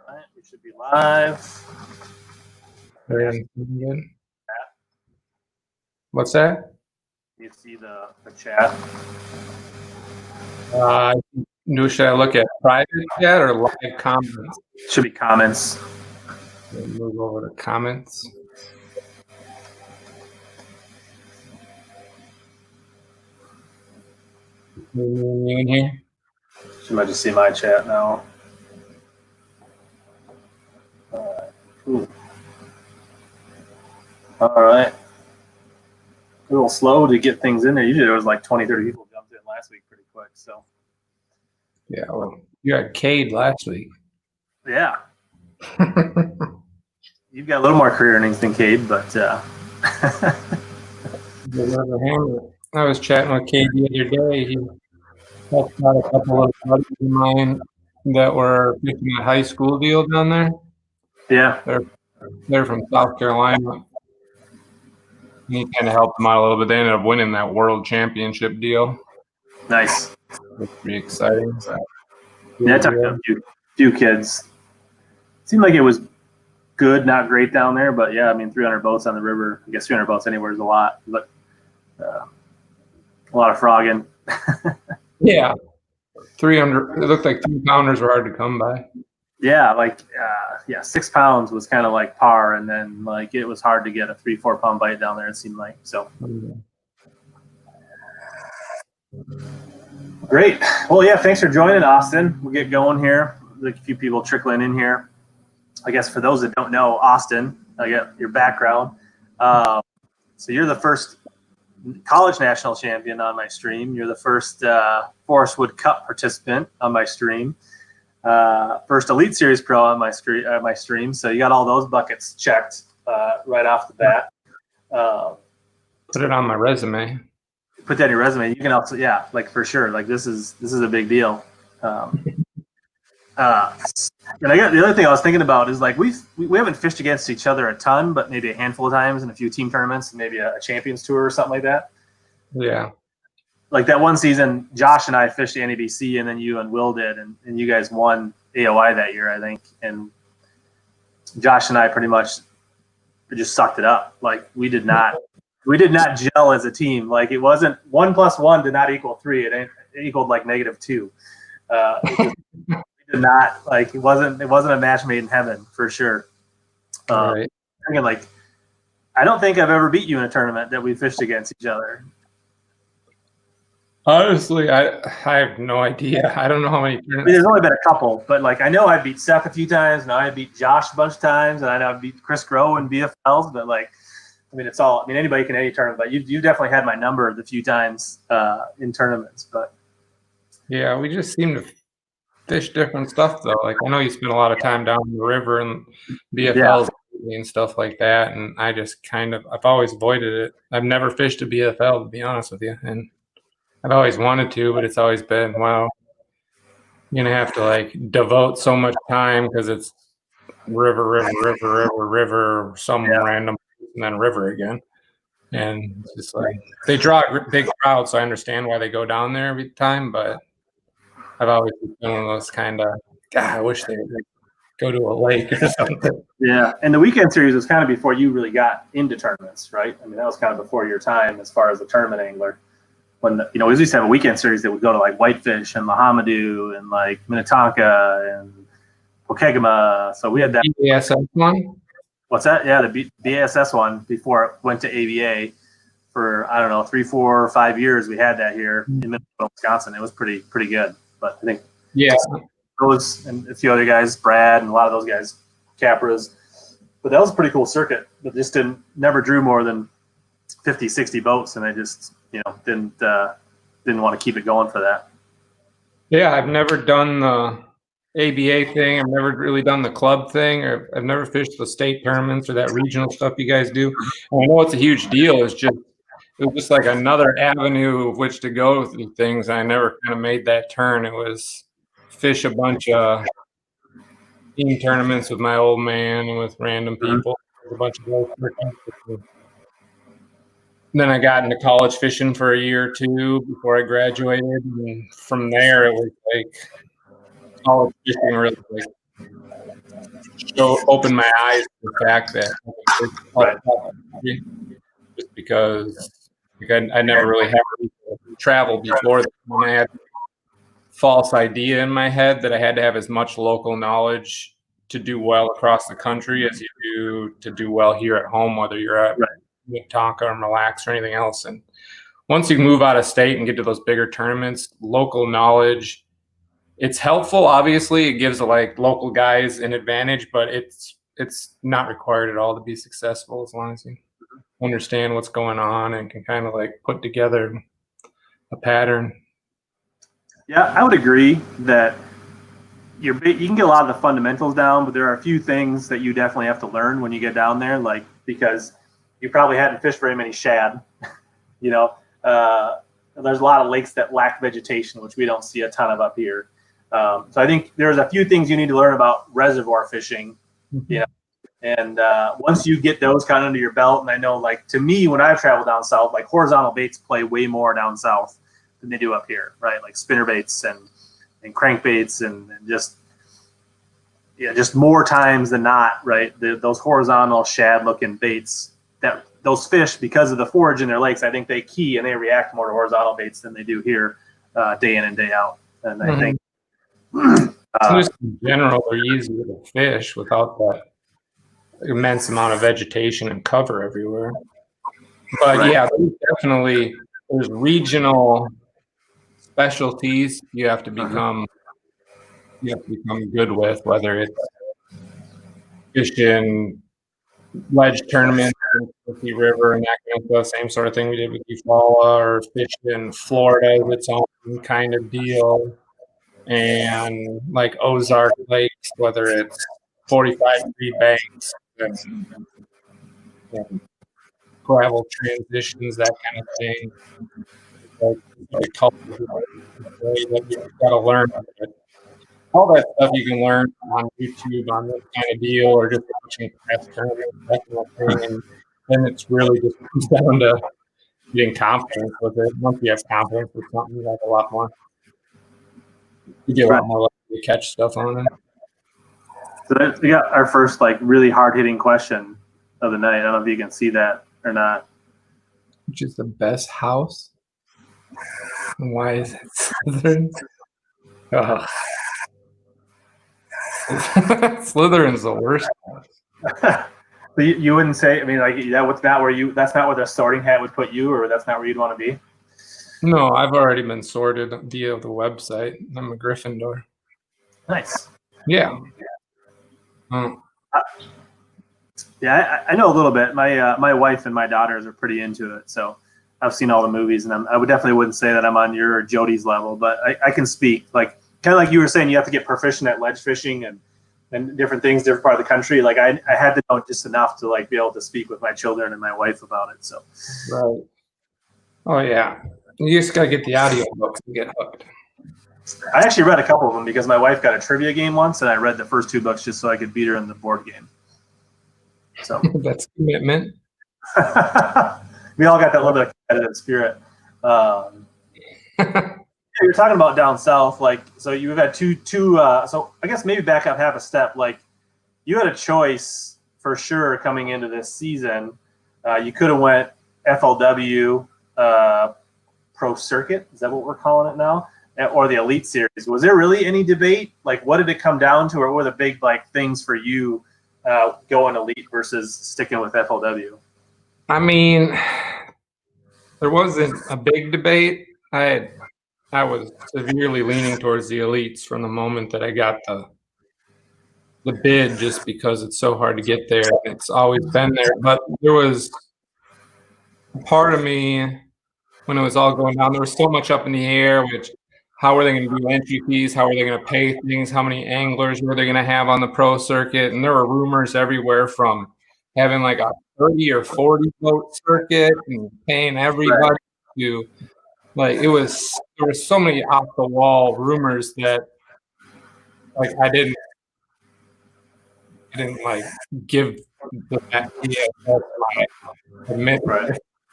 All right, we should be live. What's that? You see the chat. Should I look at private chat or live comments? Should be comments. Move over to comments. You in here? You might just see my chat now. Cool. All right. A little slow to get things in there. Usually there was like 20, 30 people jumped in last week pretty quick. So. Yeah, well, you got Cade last week. Yeah. You've got a little more career earnings than Cade, but I was chatting with Cade the other day. He helped out a couple of buddies of mine that were making a high school deal down there. Yeah. They're from South Carolina. He kind of helped them out a little bit. They ended up winning that world championship deal. Nice. It's pretty exciting. Yeah, I talked to a few kids. Seemed like it was good, not great down there, but yeah, I mean, 300 boats on the river. I guess 300 boats anywhere is a lot, but a lot of frogging. Yeah, 300. It looked like 2-pounders were hard to come by. Yeah, 6 pounds was kind of like par, and then like it was hard to get a 3-4 pound bite down there. It seemed like so. Great. Well, yeah, thanks for joining, Austin. We'll get going here. Like a few people trickling in here. I guess for those that don't know, Austin, I got your background. So you're the first college national champion on my stream. You're the first Forest Wood Cup participant on my stream. First Elite Series Pro on my stream. So you got all those buckets checked right off the bat. Put it on my resume. Put that in your resume. You can also, yeah, like for sure. Like this is a big deal. And I got the other thing I was thinking about is like we haven't fished against each other a ton, but maybe a handful of times in a few team tournaments, and maybe a champions tour or something like that. Yeah. Like that one season, Josh and I fished the NABC, and then you and Will did, and you guys won AOI that year, I think. And Josh and I pretty much just sucked it up. Like we did not gel as a team. Like it wasn't 1 + 1 did not equal 3. It equaled like -2. Did not like it wasn't a match made in heaven for sure. Right. I don't think I've ever beat you in a tournament that we fished against each other. Honestly, I have no idea. I don't know how many tournaments. There's only been a couple, but like I know I beat Seth a few times, and I beat Josh a bunch of times, and I know I beat Chris Grow in BFLs. But like, I mean, anybody can any tournament. But you definitely had my number the few times in tournaments. But yeah, we just seem to fish different stuff though. Like I know you spend a lot of time down the river and BFLs and stuff like that, and I just I've always avoided it. I've never fished a BFL, to be honest with you, and I've always wanted to, but it's always been, wow, you're gonna have to like devote so much time because it's river, some random, and then river again. And it's just like they draw big crowds, so I understand why they go down there every time, but I've always been one of those kind of, I wish they would go to a lake or something. Yeah, and the weekend series was kind of before you really got into tournaments, right? I mean, that was kind of before your time as far as a tournament angler. When we used to have a weekend series that would go to like Whitefish and Mahamadou and like Minnetonka and Pokegama. So we had that. BASS one? What's that? Yeah, the BASS one before it went to AVA for, I don't know, 3, 4, 5 years. We had that here in Minnesota, Wisconsin. It was pretty good. But I think those and a few other guys, Brad and a lot of those guys, Capras. But that was a pretty cool circuit. But just never drew more than 50, 60 boats, and I just didn't want to keep it going for that. Yeah, I've never done the ABA thing. I've never really done the club thing, or I've never fished the state tournaments or that regional stuff you guys do. And I know it's a huge deal. It was just like another avenue of which to go through things. I never kind of made that turn. It was fish a bunch of team tournaments with my old man and with random people. A bunch of those. Then I got into college fishing for a year or two before I graduated, and from there it was like college fishing really like opened my eyes to the fact that Right. just because I never really had traveled before. When I had false idea in my head that I had to have as much local knowledge to do well across the country as you do to do well here at home, whether you're at Minnetonka or Mille Lacs or anything else. And once you move out of state and get to those bigger tournaments, local knowledge, it's helpful. Obviously, it gives like local guys an advantage, but it's not required at all to be successful as long as you understand what's going on and can kind of like put together a pattern. Yeah, I would agree that you can get a lot of the fundamentals down, but there are a few things that you definitely have to learn when you get down there, like because you probably hadn't fished very many shad. You know, there's a lot of lakes that lack vegetation, which we don't see a ton of up here. So I think there's a few things you need to learn about reservoir fishing, you know, and once you get those kind of under your belt, and I know, like, to me, when I've traveled down south, like horizontal baits play way more down south than they do up here, right? Like spinner baits and crankbaits and just more times than not, right? Those horizontal shad looking baits, that those fish, because of the forage in their lakes, I think they key and they react more to horizontal baits than they do here day in and day out. And I think just in general, they're easier to fish without that immense amount of vegetation and cover everywhere. But yeah, there's regional specialties you have to become good with, whether it's fishing ledge tournaments in the River and that kind of stuff, same sort of thing we did with Eufuala, or fishing Florida is its own kind of deal, and like Ozark Lakes, whether it's 45-degree banks and gravel transitions, that kind of thing. You got to learn. All that stuff you can learn on YouTube on this kind of deal, or just watching past tournaments, that kind of thing. And then it's really just comes down to getting confidence with it. Once you have confidence with something, you have a lot more. You get a lot more likely to catch stuff on it. So we got our first like really hard hitting question of the night. I don't know if you can see that or not. Which is the best house? And why is it Slytherin? Slytherin's the worst. So you wouldn't say, I mean, like that's not where the sorting hat would put you, or that's not where you'd want to be? No, I've already been sorted via the website. I'm a Gryffindor. Nice. Yeah. Yeah, I know a little bit. My wife and my daughters are pretty into it, so I've seen all the movies, and I would definitely wouldn't say that I'm on your or Jody's level, but I can speak. Like, kind of like you were saying, you have to get proficient at ledge fishing and different things, different part of the country. Like I had to know just enough to like be able to speak with my children and my wife about it. So. Right. Oh yeah. You just gotta get the audio books and get hooked. I actually read a couple of them because my wife got a trivia game once, and I read the first 2 books just so I could beat her in the board game. So that's commitment. We all got that little bit of competitive spirit. You're talking about down south, like, so you've had two. So I guess maybe back up half a step. Like, you had a choice for sure coming into this season. You could have went FLW Pro Circuit. Is that what we're calling it now? Or the Elite Series. Was there really any debate? Like, what did it come down to, or what were the big like things for you going Elite versus sticking with FLW? I mean, there wasn't a big debate. I was severely leaning towards the Elites from the moment that I got the bid, just because it's so hard to get there. It's always been there, but there was a part of me when it was all going down. There was so much up in the air, which how are they going to do entry fees? How are they going to pay things? How many anglers were they going to have on the pro circuit? And there were rumors everywhere from having like a 30 or 40 boat circuit and paying everybody to, like, there were so many off the wall rumors that like I didn't like give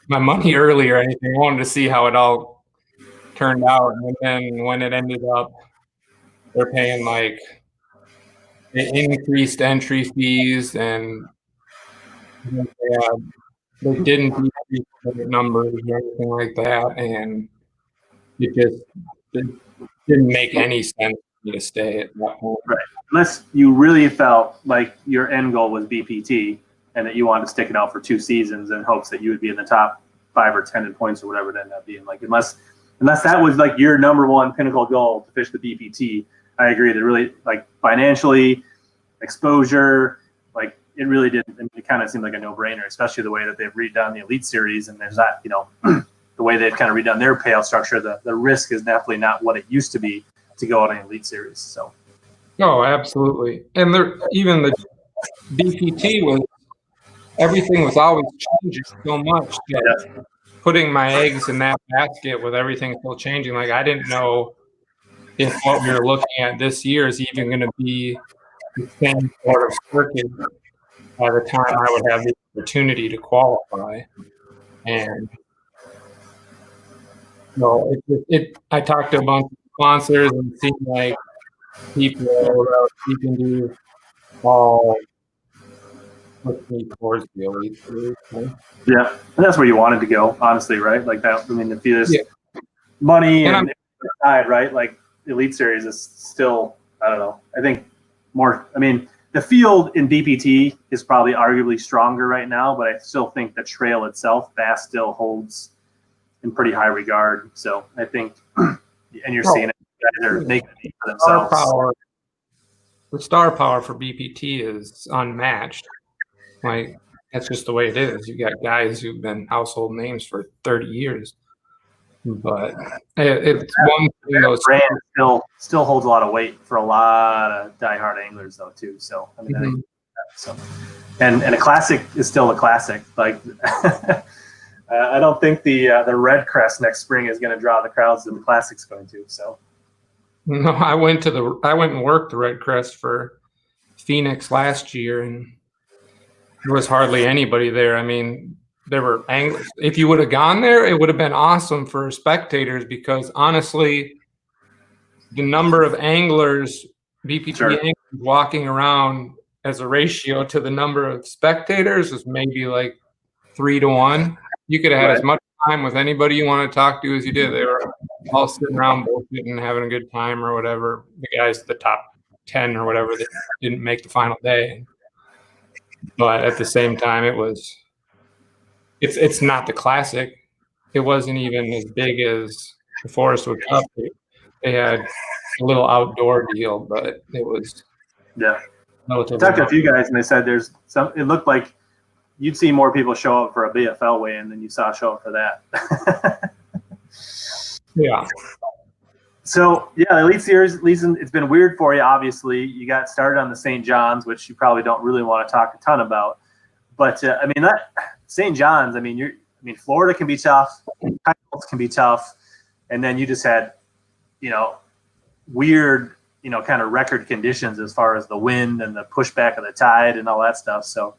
my money early or anything. I wanted to see how it all turned out, and then when it ended up, they're paying like they increased entry fees, and they didn't decrease the numbers or anything like that, and it didn't make any sense for me to stay at that point. Right. Unless you really felt like your end goal was BPT and that you wanted to stick it out for 2 seasons in hopes that you would be in the top 5 or 10 in points or whatever it ended up being. Like unless that was like your number one pinnacle goal to fish the BPT, I agree that really like financially, exposure, like it really didn't. It kind of seemed like a no-brainer, especially the way that they've redone the Elite Series, and there's not, the way they've kind of redone their payout structure. The risk is definitely not what it used to be to go on an Elite Series. So. Oh, absolutely. And even the BPT everything was always changing so much that putting my eggs in that basket with everything still changing, like I didn't know if what we were looking at this year is even going to be the same sort of circuit by the time I would have the opportunity to qualify. And so I talked to a bunch of sponsors, and it seemed like people you can do all with me towards the Elite Series. Yeah, and that's where you wanted to go, honestly, right? Like that. I mean, if you just money and side, right? Like the Elite Series is still, I don't know. I think more. I mean, the field in BPT is probably arguably stronger right now, but I still think the trail itself, Bass still holds in pretty high regard. So I think, and you're seeing it, guys are making it for themselves. The star power for BPT is unmatched. Like that's just the way it is. You got guys who've been household names for 30 years, but it's one thing. Those brand still holds a lot of weight for a lot of diehard anglers, though, too. So I mean, I think so. And a classic is still a classic. Like I don't think the Red Crest next spring is going to draw the crowds that the classic's going to. So no, I went and worked the Red Crest for Phoenix last year, and there was hardly anybody there. I mean, there were anglers. If you would have gone there, it would have been awesome for spectators because honestly, the number of anglers, BPT anglers walking around as a ratio to the number of spectators is maybe like 3 to 1. You could have had as much time with anybody you want to talk to as you did. They were all sitting around bullshitting, having a good time or whatever. The guys, the top 10 or whatever, that didn't make the final day. But at the same time, it's not the classic. It wasn't even as big as the Forestwood Cup. They had a little outdoor deal, but it was relatively. I talked to a few guys, and they said there's some. It looked like you'd see more people show up for a BFL weigh-in than you saw show up for that. Yeah. So, the Elite Series, it's been weird for you, obviously. You got started on the St. John's, which you probably don't really want to talk a ton about. But, I mean, that St. John's, I mean, Florida can be tough. Titles can be tough. And then you just had, weird, kind of record conditions as far as the wind and the pushback of the tide and all that stuff. So,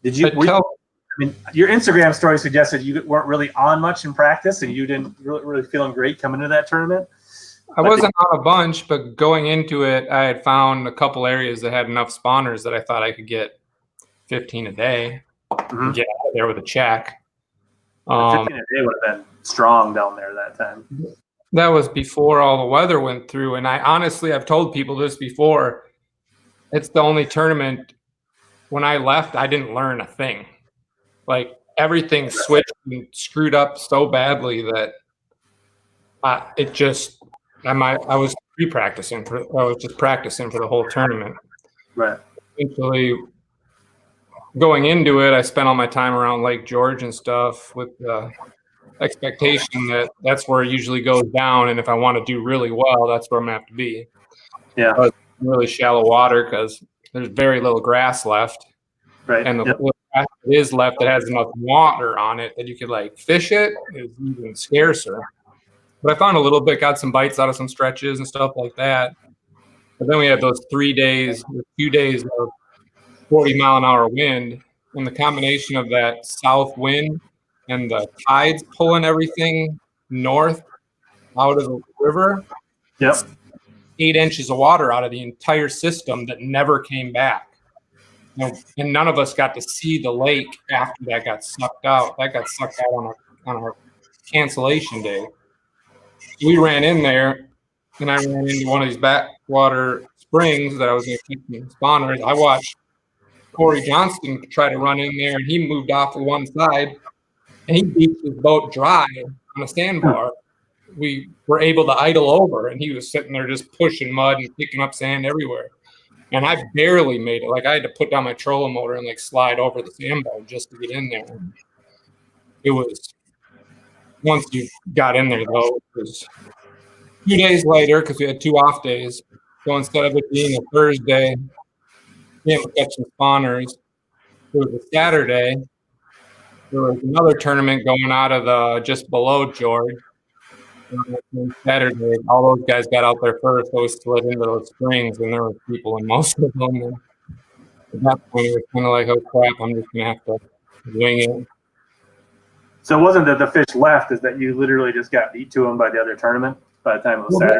your Instagram story suggested you weren't really on much in practice and you didn't really feeling great coming into that tournament. I wasn't on a bunch, but going into it, I had found a couple areas that had enough spawners that I thought I could get 15 a day and get out of there with a check. 15 a day would have been strong down there that time. That was before all the weather went through. And I've told people this before. It's the only tournament. When I left, I didn't learn a thing. Like everything switched and screwed up so badly that I was practicing for the whole tournament. Right. Eventually, going into it, I spent all my time around Lake George and stuff with the expectation that that's where it usually goes down. And if I want to do really well, that's where I'm going to have to be. Yeah. But really shallow water because there's very little grass left. Right. And the little grass that is left that has enough water on it that you could like fish it is even scarcer. But I found a little bit, got some bites out of some stretches and stuff like that. But then we had those 2 days of 40-mile-an-hour wind, and the combination of that south wind and the tides pulling everything north out of the river. Yep. 8 inches of water out of the entire system that never came back. And none of us got to see the lake after that got sucked out. That got sucked out on our cancellation day. We ran in there, and I ran into one of these backwater springs that I was going to keep spawners. I watched Corey Johnston try to run in there, and he moved off to one side, and he beat his boat dry on a sandbar. We were able to idle over, and he was sitting there just pushing mud and picking up sand everywhere. And I barely made it. Like, I had to put down my trolling motor and like slide over the sandbar just to get in there. It was, once you got in there though, it was 2 days later because we had 2 off days. So instead of it being a Thursday, we had to catch some spawners. It was a Saturday. There was another tournament going out of the just below George. And Saturday, all those guys got out there first. Those slid into those springs, and there were people in most of them. And at that point, it was kind of like, oh crap, I'm just gonna have to wing it. So it wasn't that the fish left; is that you literally just got beat to them by the other tournament by the time it was Saturday?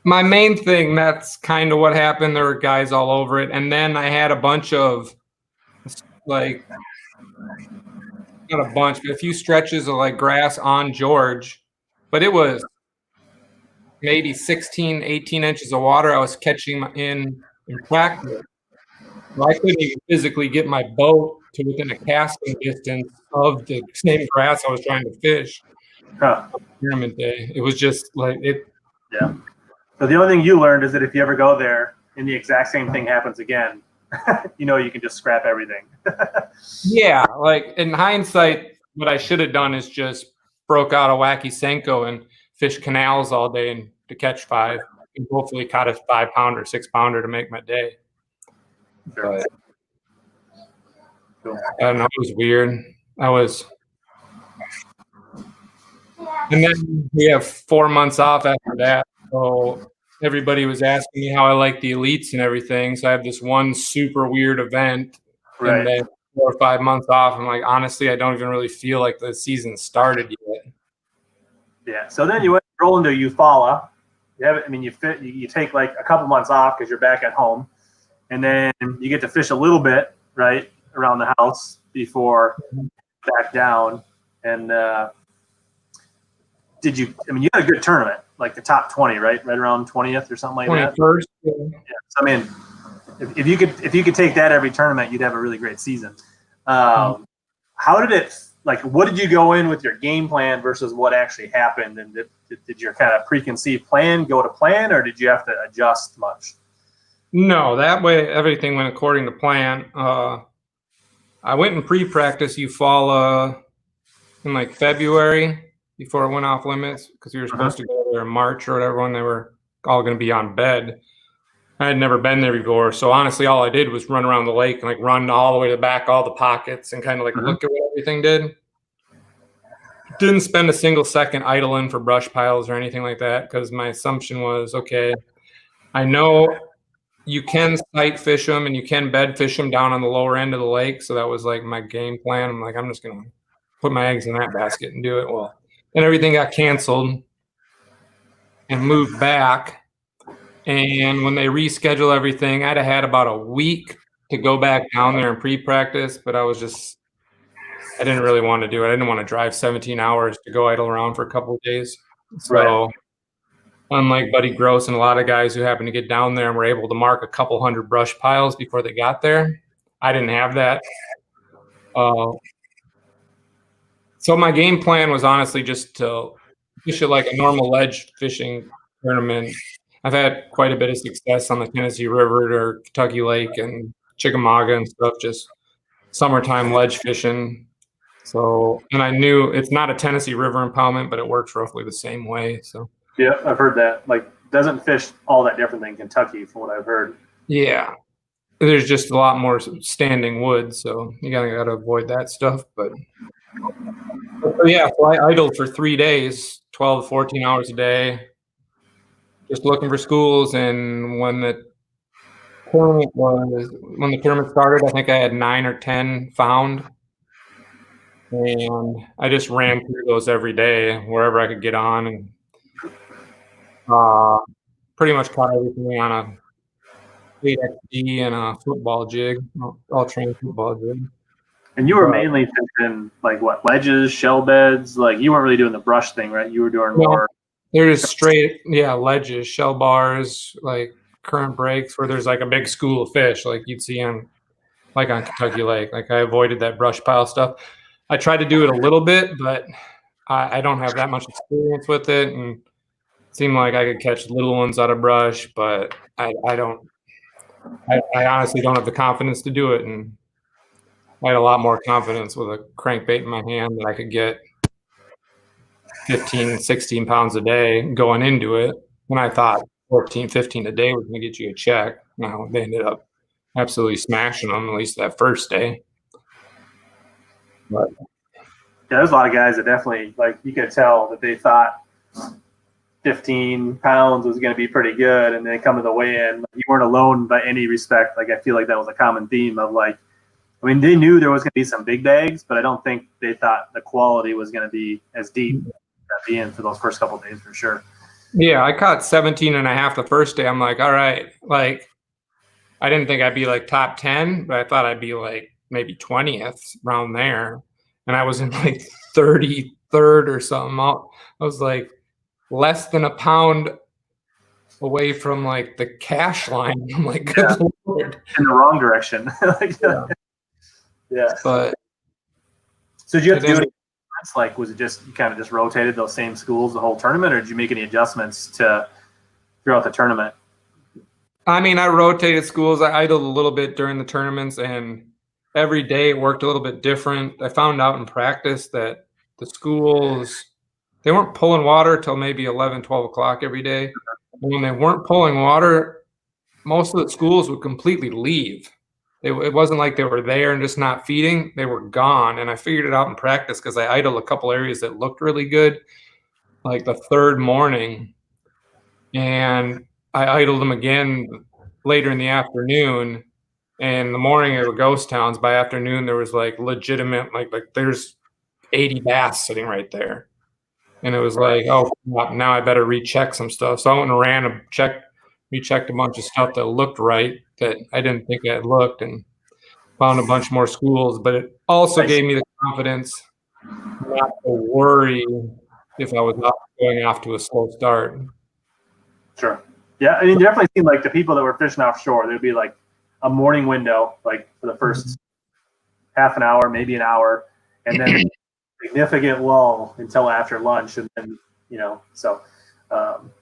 My main thing, that's kind of what happened. There were guys all over it, and then I had a bunch of like, not a bunch, but a few stretches of like grass on George. But it was maybe 16, 18 inches of water I was catching in practice. So I couldn't even physically get my boat to within a casting distance of the same grass I was trying to fish. Tournament day. It was just like it. Yeah. So the only thing you learned is that if you ever go there and the exact same thing happens again, you know you can just scrap everything. Yeah, like in hindsight, what I should have done is just broke out a wacky Senko and fished canals all day and to catch 5, and hopefully caught a 5-pounder, 6-pounder to make my day. Sure. But I don't know, it was weird. And then we have 4 months off after that. So everybody was asking me how I like the elites and everything. So I have this one super weird event, right, and then 4 or 5 months off. I'm like, honestly, I don't even really feel like the season started yet. Yeah. So then you went rolling to Eufuala. You take like a couple months off because you're back at home, and then you get to fish a little bit, right, around the house before back down. And you had a good tournament, like the top 20, right around 20th or something like 21st, that. Yeah. So, I mean, if you could take that every tournament, you'd have a really great season. How did it? Like, what did you go in with your game plan versus what actually happened? And did your kind of preconceived plan go to plan, or did you have to adjust much? No, that way everything went according to plan. I went in pre-practice Eufuala in like February before it went off limits because we were supposed to go there in March or whatever when they were all going to be on bed. I had never been there before, so honestly, all I did was run around the lake and like run all the way to the back, all the pockets, and kind of like look at what everything did. Didn't spend a single second idling for brush piles or anything like that because my assumption was, okay, I know you can sight fish them and you can bed fish them down on the lower end of the lake, so that was like my game plan. I'm like, I'm just gonna put my eggs in that basket and do it. Well, then everything got canceled and moved back. And when they reschedule everything, I'd have had about a week to go back down there and pre-practice, but I didn't really want to do it. I didn't want to drive 17 hours to go idle around for a couple of days. So unlike Buddy Gross and a lot of guys who happened to get down there and were able to mark a couple hundred brush piles before they got there, I didn't have that. So my game plan was honestly just to fish it like a normal ledge fishing tournament. I've had quite a bit of success on the Tennessee River or Kentucky Lake and Chickamauga and stuff, just summertime ledge fishing. So, and I knew it's not a Tennessee River impoundment, but it works roughly the same way. So, yeah, I've heard that. Like, doesn't fish all that different than Kentucky, from what I've heard. Yeah, there's just a lot more standing wood, so you gotta avoid that stuff. But yeah, so I idled for 3 days, 12 to 14 hours a day, just looking for schools. And when the tournament started, I think I had 9 or 10 found. And I just ran through those every day, wherever I could get on. And pretty much caught everything on a 8XD and a football jig, all train football jig. And you were mainly fishing like what, ledges, shell beds? Like you weren't really doing the brush thing, right? You were doing more. They're just straight, ledges, shell bars, like current breaks where there's like a big school of fish, like you'd see on Kentucky Lake. Like I avoided that brush pile stuff. I tried to do it a little bit, but I don't have that much experience with it, and it seemed like I could catch little ones out of brush, but I honestly don't have the confidence to do it, and I had a lot more confidence with a crankbait in my hand that I could get 15, 16 pounds a day going into it. And I thought 14, 15 a day was going to get you a check. Now they ended up absolutely smashing them, at least that first day. But yeah, there's a lot of guys that definitely, like, you could tell that they thought 15 pounds was going to be pretty good, and then come to the weigh-in. You weren't alone by any respect. Like, I feel like that was a common theme of, like, I mean, they knew there was going to be some big bags, but I don't think they thought the quality was going to be as deep at the end for those first couple of days for sure. Yeah, I caught 17 and a half the first day. I'm like, all right, like, I didn't think I'd be like top 10, but I thought I'd be like maybe 20th around there. And I was in like 33rd or something. I was like less than a pound away from like the cash line. I'm like, good Lord. In the wrong direction. Like, yeah. But so did you have to do any adjustments? Like, was it just you kind of just rotated those same schools the whole tournament, or did you make any adjustments throughout the tournament? I mean, I rotated schools. I idled a little bit during the tournaments, and every day it worked a little bit different. I found out in practice that the schools, they weren't pulling water till maybe 11, 12 o'clock every day. And when they weren't pulling water, most of the schools would completely leave. It wasn't like they were there and just not feeding. They were gone. And I figured it out in practice because I idled a couple areas that looked really good, like the third morning. And I idled them again later in the afternoon. And in the morning there were ghost towns. By afternoon there was like legitimate, like there's 80 bass sitting right there. And it was like, oh, now I better recheck some stuff. So I went and rechecked a bunch of stuff that looked right that I didn't think I had looked, and found a bunch more schools. But it also gave me the confidence not to worry if I was not going off to a slow start. Sure. Yeah, I mean, it definitely seemed like the people that were fishing offshore, there'd be like a morning window, like for the first half an hour, maybe an hour, and then significant lull until after lunch, and then so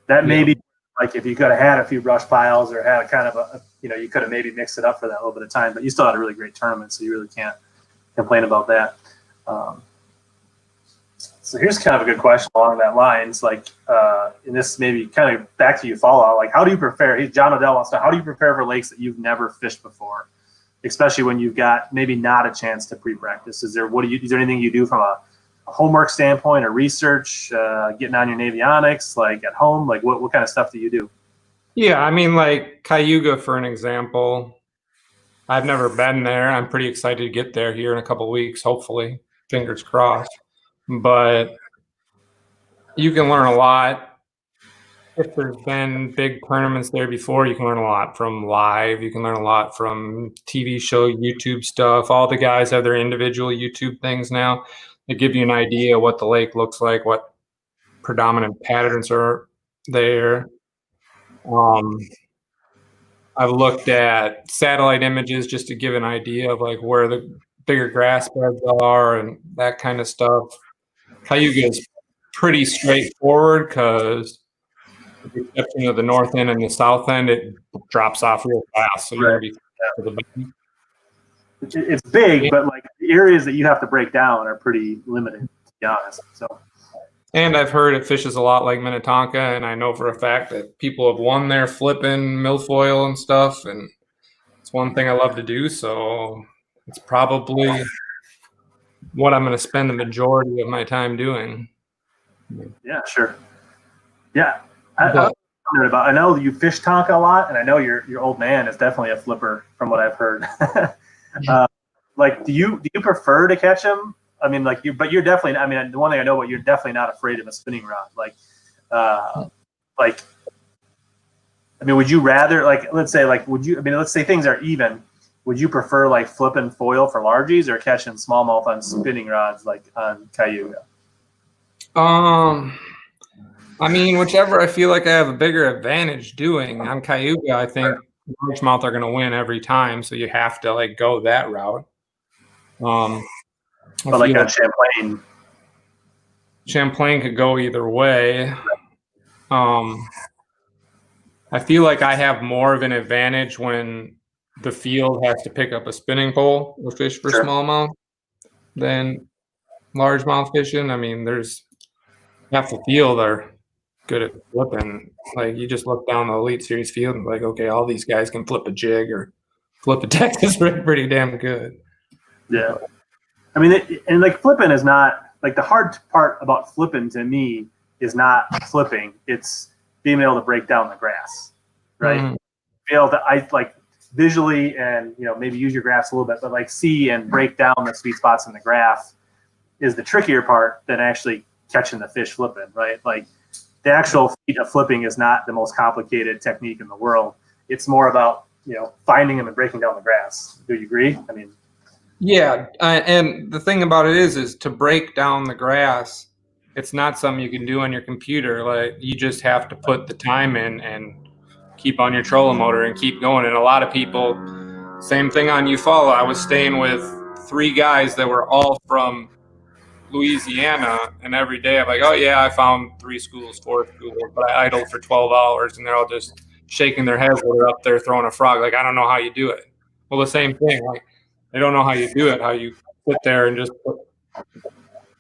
that maybe like if you could have had a few brush piles or had a kind of a you could have maybe mixed it up for that little bit of time, but you still had a really great tournament, so you really can't complain about that. So here's kind of a good question along that lines, like, and this maybe kind of back to Eufuala, like how do you prepare? John Odell wants to know, how do you prepare for lakes that you've never fished before, especially when you've got maybe not a chance to pre-practice? Is there anything you do from a homework standpoint or research, getting on your navionics, like at home, like what kind of stuff do you do? Yeah, I mean, like Cayuga, for an example, I've never been there. I'm pretty excited to get there here in a couple of weeks, hopefully, fingers crossed. But you can learn a lot. If there's been big tournaments there before, you can learn a lot from live. You can learn a lot from TV show, YouTube stuff. All the guys have their individual YouTube things now. They give you an idea of what the lake looks like, what predominant patterns are there. I've looked at satellite images just to give an idea of like where the bigger grass beds are and that kind of stuff. Cayuga is pretty straightforward because with the exception of the north end and the south end, it drops off real fast. So you're going to be it's big, but like the areas that you have to break down are pretty limited, to be honest. So. And I've heard it fishes a lot like Minnetonka, and I know for a fact that people have won there flipping milfoil and stuff, and it's one thing I love to do, so it's probably what I'm going to spend the majority of my time doing. Yeah, sure. Yeah. I know you fish Tonka a lot, and I know your old man is definitely a flipper from what I've heard. Like, do you prefer to catch them? I mean, like but you're definitely. I mean, the one thing I know, you're definitely not afraid of a spinning rod. Like I mean, would you rather, like, let's say, like, let's say things are even. Would you prefer like flipping foil for largies or catching smallmouth on spinning rods like on Cayuga? I mean, whichever I feel like I have a bigger advantage doing. On Cayuga, I think largemouth are going to win every time, so you have to like go that route. I But like feel on Champlain could go either way. I feel like I have more of an advantage when the field has to pick up a spinning pole or fish for Sure. smallmouth than largemouth fishing. I mean, there's half the field are good at flipping. Like you just look down the Elite Series field and like, okay, all these guys can flip a jig or flip a Texas rig pretty damn good. Yeah. I mean, and like flipping is not like the hard part about flipping to me is not flipping. It's being able to break down the grass, right? Mm-hmm. Be able to like visually and maybe use your graphs a little bit, but like see and break down the sweet spots in the graph is the trickier part than actually catching the fish flipping, right? Like the actual feat of flipping is not the most complicated technique in the world. It's more about finding them and breaking down the grass. Do you agree? I mean. Yeah, and the thing about it is to break down the grass, it's not something you can do on your computer. Like you just have to put the time in and keep on your trolling motor and keep going. And a lot of people, same thing on Eufaula. I was staying with 3 guys that were all from Louisiana, and every day I'm like, oh yeah, I found 3 schools, 4 schools, but I idled for 12 hours, and they're all just shaking their heads while they're up there throwing a frog. Like I don't know how you do it. Well, the same thing. Like they don't know how you do it. How you sit there and just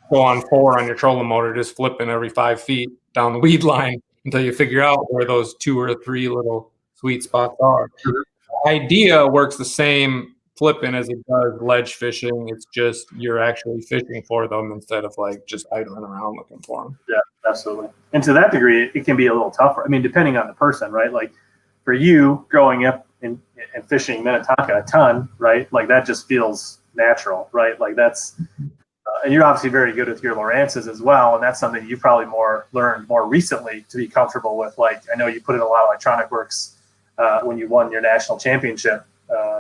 go on 4 on your trolling motor, just flipping every 5 feet down the weed line until you figure out where those 2 or 3 little sweet spots are. The idea works the same flipping as it does ledge fishing. It's just you're actually fishing for them instead of like just idling around looking for them. Yeah, absolutely. And to that degree, it can be a little tougher. I mean, depending on the person, right? Like for you growing up and fishing Minnetonka a ton, right? Like that just feels natural, right? Like that's, and you're obviously very good with your Lowrances as well. And that's something you probably learned more recently to be comfortable with. Like I know you put in a lot of electronic works when you won your national championship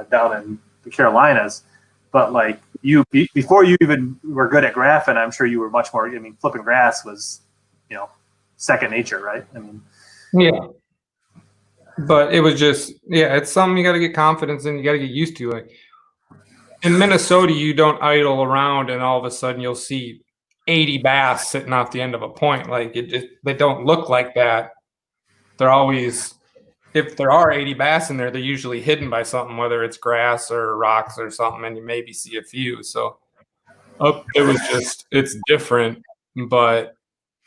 down in the Carolinas, but like before you even were good at graphing, I'm sure you were much more. I mean, flipping grass was, second nature, right? I mean, yeah. But it was just, it's something you got to get confidence in. You got to get used to. Like in Minnesota, you don't idle around, and all of a sudden you'll see 80 bass sitting off the end of a point. Like they don't look like that. They're always. If there are 80 bass in there, they're usually hidden by something, whether it's grass or rocks or something, and you maybe see a few. So it's different. But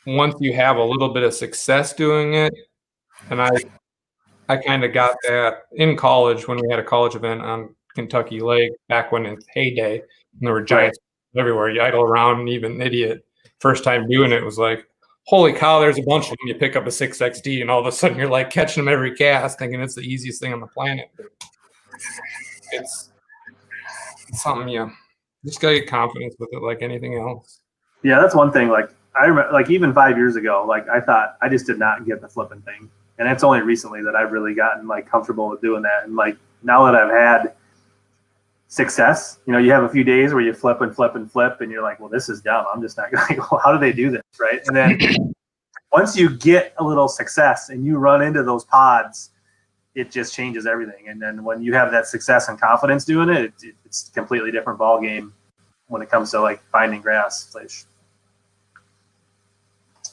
once you have a little bit of success doing it, and I kind of got that in college when we had a college event on Kentucky Lake back when it's heyday, and there were giants everywhere. You idle around, and even idiot. First time doing it was like, holy cow, there's a bunch of them. You pick up a 6XD, and all of a sudden you're like catching them every cast, thinking it's the easiest thing on the planet. It's something you just gotta get confidence with it, like anything else. Yeah, that's one thing. Like I remember, like even 5 years ago, like I thought I just did not get the flipping thing, and it's only recently that I've really gotten like comfortable with doing that. And like now that I've had success, you have a few days where you flip and flip and flip, and you're like, well, this is dumb. I'm just not going to go. How do they do this, right? And then once you get a little success and you run into those pods, it just changes everything. And then when you have that success and confidence doing it, it's a completely different ball game when it comes to like finding grass fish.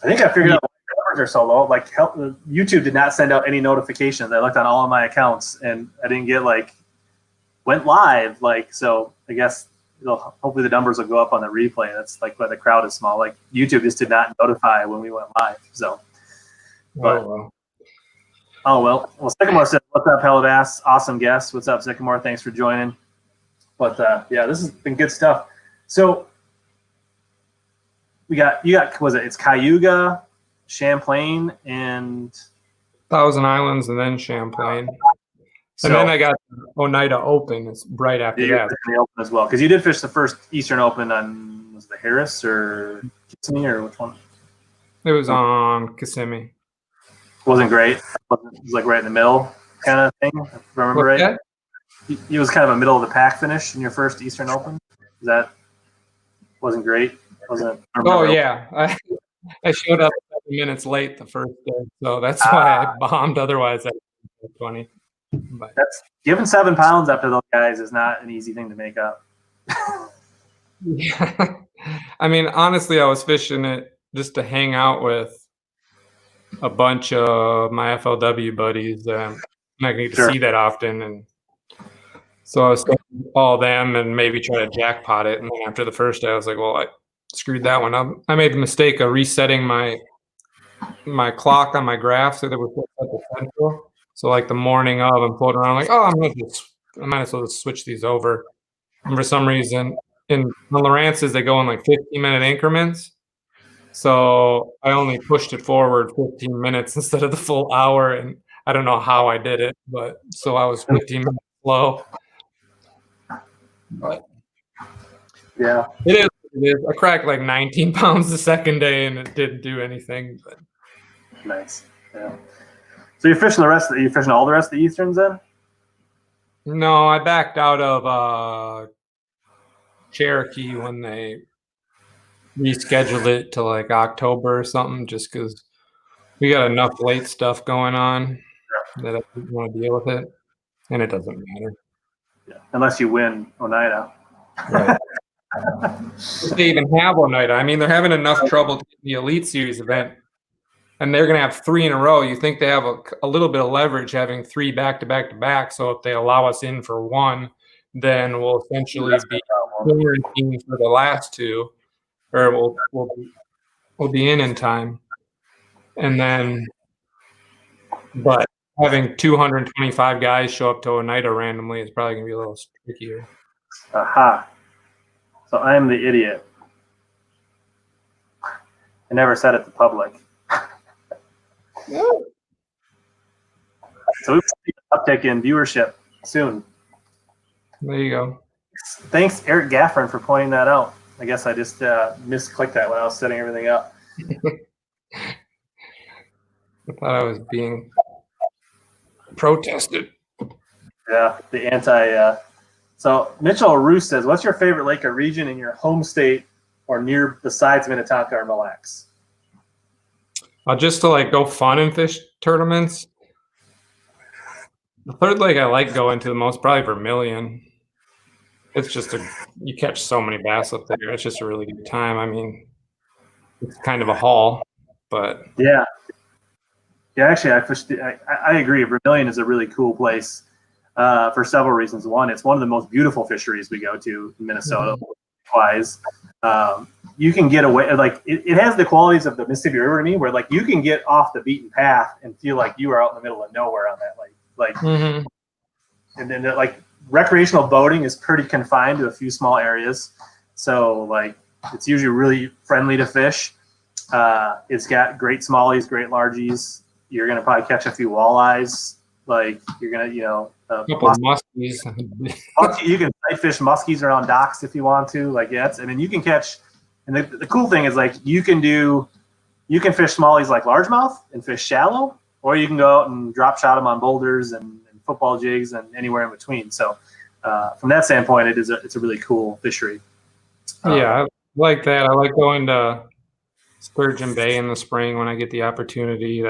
I think I figured out why the numbers are so low. Like YouTube did not send out any notifications. I looked on all of my accounts and I didn't get went live. Like, so I guess hopefully the numbers will go up on the replay. That's like why the crowd is small. Like YouTube just did not notify when we went live. So, but oh well. Sycamore said, "What's up, HellaBass? Awesome guest. What's up, Sycamore? Thanks for joining." But yeah, this has been good stuff. So you got it's Cayuga, Champlain, and Thousand Islands, and then Champlain. And then I got Oneida Open. It's right after that. The Open as well, because you did fish the first Eastern Open on, was it the Harris or Kissimmee or which one? It was on Kissimmee. Wasn't great. It was like right in the middle kind of thing. If I remember right. that? He was kind of a middle of the pack finish in your first Eastern Open. That wasn't great. Wasn't. Oh yeah, I showed up 7 minutes late the first day, so that's why I bombed. Otherwise, I was 20. But that's giving 7 pounds up to those guys is not an easy thing to make up. yeah, I mean, honestly, I was fishing it just to hang out with a bunch of my FLW buddies. I'm not going to get to see that often, and so I was going to call them and maybe try to jackpot it. And then after the first day, I was like, well, I screwed that one up. I made the mistake of resetting my clock on my graph so that was at the central. So like the morning of, I'm floating around like, oh, I might as well just switch these over. And for some reason, in the Lawrence's, they go in like 15-minute increments. So I only pushed it forward 15 minutes instead of the full hour. And I don't know how I did it, but so I was 15 minutes slow. But yeah, it is. I cracked like 19 pounds the second day, and it didn't do anything. But nice. Yeah. So you're fishing you fishing all the rest of the Easterns then? No, I backed out of Cherokee when they rescheduled it to like October or something, just because we got enough late stuff going on that I didn't want to deal with it, and it doesn't matter. Yeah. Unless you win Oneida. Right. If they even have Oneida, I mean, they're having enough trouble to get the Elite Series event, and they're going to have 3 in a row. You think they have a little bit of leverage having 3 back-to-back-to-back, so if they allow us in for 1, then we'll essentially be quarantined for the last 2, or we'll be in time. And then, but having 225 guys show up to Oneida randomly is probably going to be a little trickier. Aha. So I'm the idiot. I never said it to public. So we've seen an uptick in viewership soon. There you go. Thanks, Eric Gaffron, for pointing that out. I guess I just misclicked that when I was setting everything up. I thought I was being protested. Yeah, the anti. So Mitchell Roos says, what's your favorite lake or region in your home state or near besides Minnetonka or Mille Lacs? Just to like go fun and fish tournaments. The third lake I like going to the most, probably Vermilion. It's just you catch so many bass up there. It's just a really good time. I mean, it's kind of a haul, but yeah. Actually, I agree. Vermilion is a really cool place for several reasons. One, it's one of the most beautiful fisheries we go to in Minnesota. Wise, you can get away. Like it has the qualities of the Mississippi River to me, where like you can get off the beaten path and feel like you are out in the middle of nowhere on that lake. Like, and then like recreational boating is pretty confined to a few small areas, so like it's usually really friendly to fish. It's got great smallies, great largies. You're gonna probably catch a few walleyes. Like you're gonna, a couple of muskies. You can sight fish muskies around docks if you want to. Like you can catch. And the cool thing is like you can fish smallies like largemouth and fish shallow, or you can go out and drop shot them on boulders and football jigs and anywhere in between. So from that standpoint, it's a really cool fishery. Yeah, I like that. I like going to Sturgeon Bay in the spring when I get the opportunity.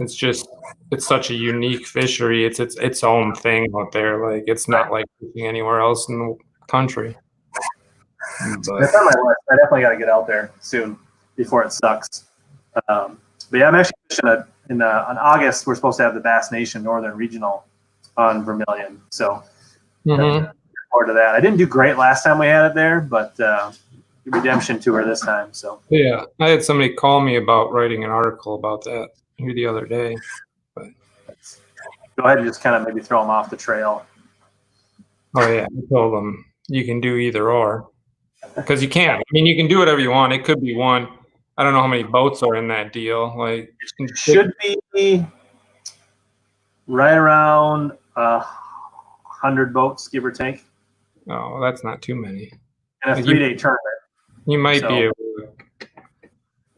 It's such a unique fishery. It's its own thing out there. Like it's not like fishing anywhere else in the country. But that's on my list. I definitely got to get out there soon before it sucks. But yeah, I'm actually fishing on August. We're supposed to have the Bass Nation Northern Regional on Vermilion, so looking forward to that. I didn't do great last time we had it there, but redemption tour this time. So yeah, I had somebody call me about writing an article about that here the other day. But go ahead and just kind of maybe throw them off the trail. Oh yeah, I told them you can do either or, because you can. I mean, you can do whatever you want. It could be one. I don't know how many boats are in that deal. Like it should be right around 100 boats, give or take. Oh, that's not too many. And a 3-day tournament. You might be able to.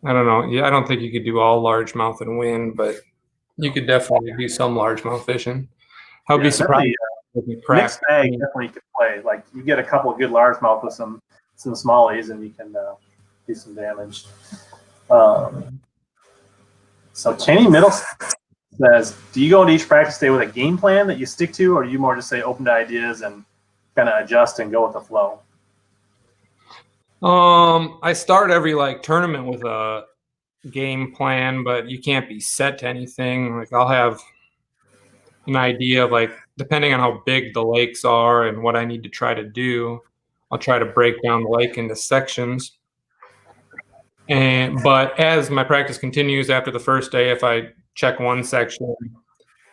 I don't know. Yeah, I don't think you could do all largemouth and win, but You could definitely do some largemouth fishing. I would be surprised if you crack. Mixed bag definitely could play. Like you get a couple of good largemouth with some smallies, and you can do some damage. So Kenny Middle says, do you go into each practice day with a game plan that you stick to, or do you more just say open to ideas and kind of adjust and go with the flow? I start every tournament with a game plan, but you can't be set to anything. Like I'll have an idea of depending on how big the lakes are and what I need to try to do, I'll try to break down the lake into sections. But as my practice continues after the first day, if I check one section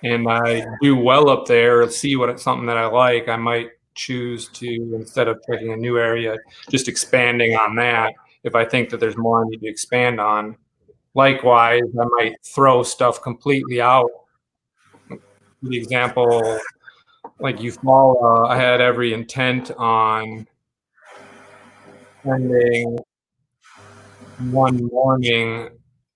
and I do well up there, or see something that I like, I might choose to, instead of checking a new area, just expanding on that. If I think that there's more I need to expand on. Likewise, I might throw stuff completely out. For example, like Eufuala, I had every intent on spending one morning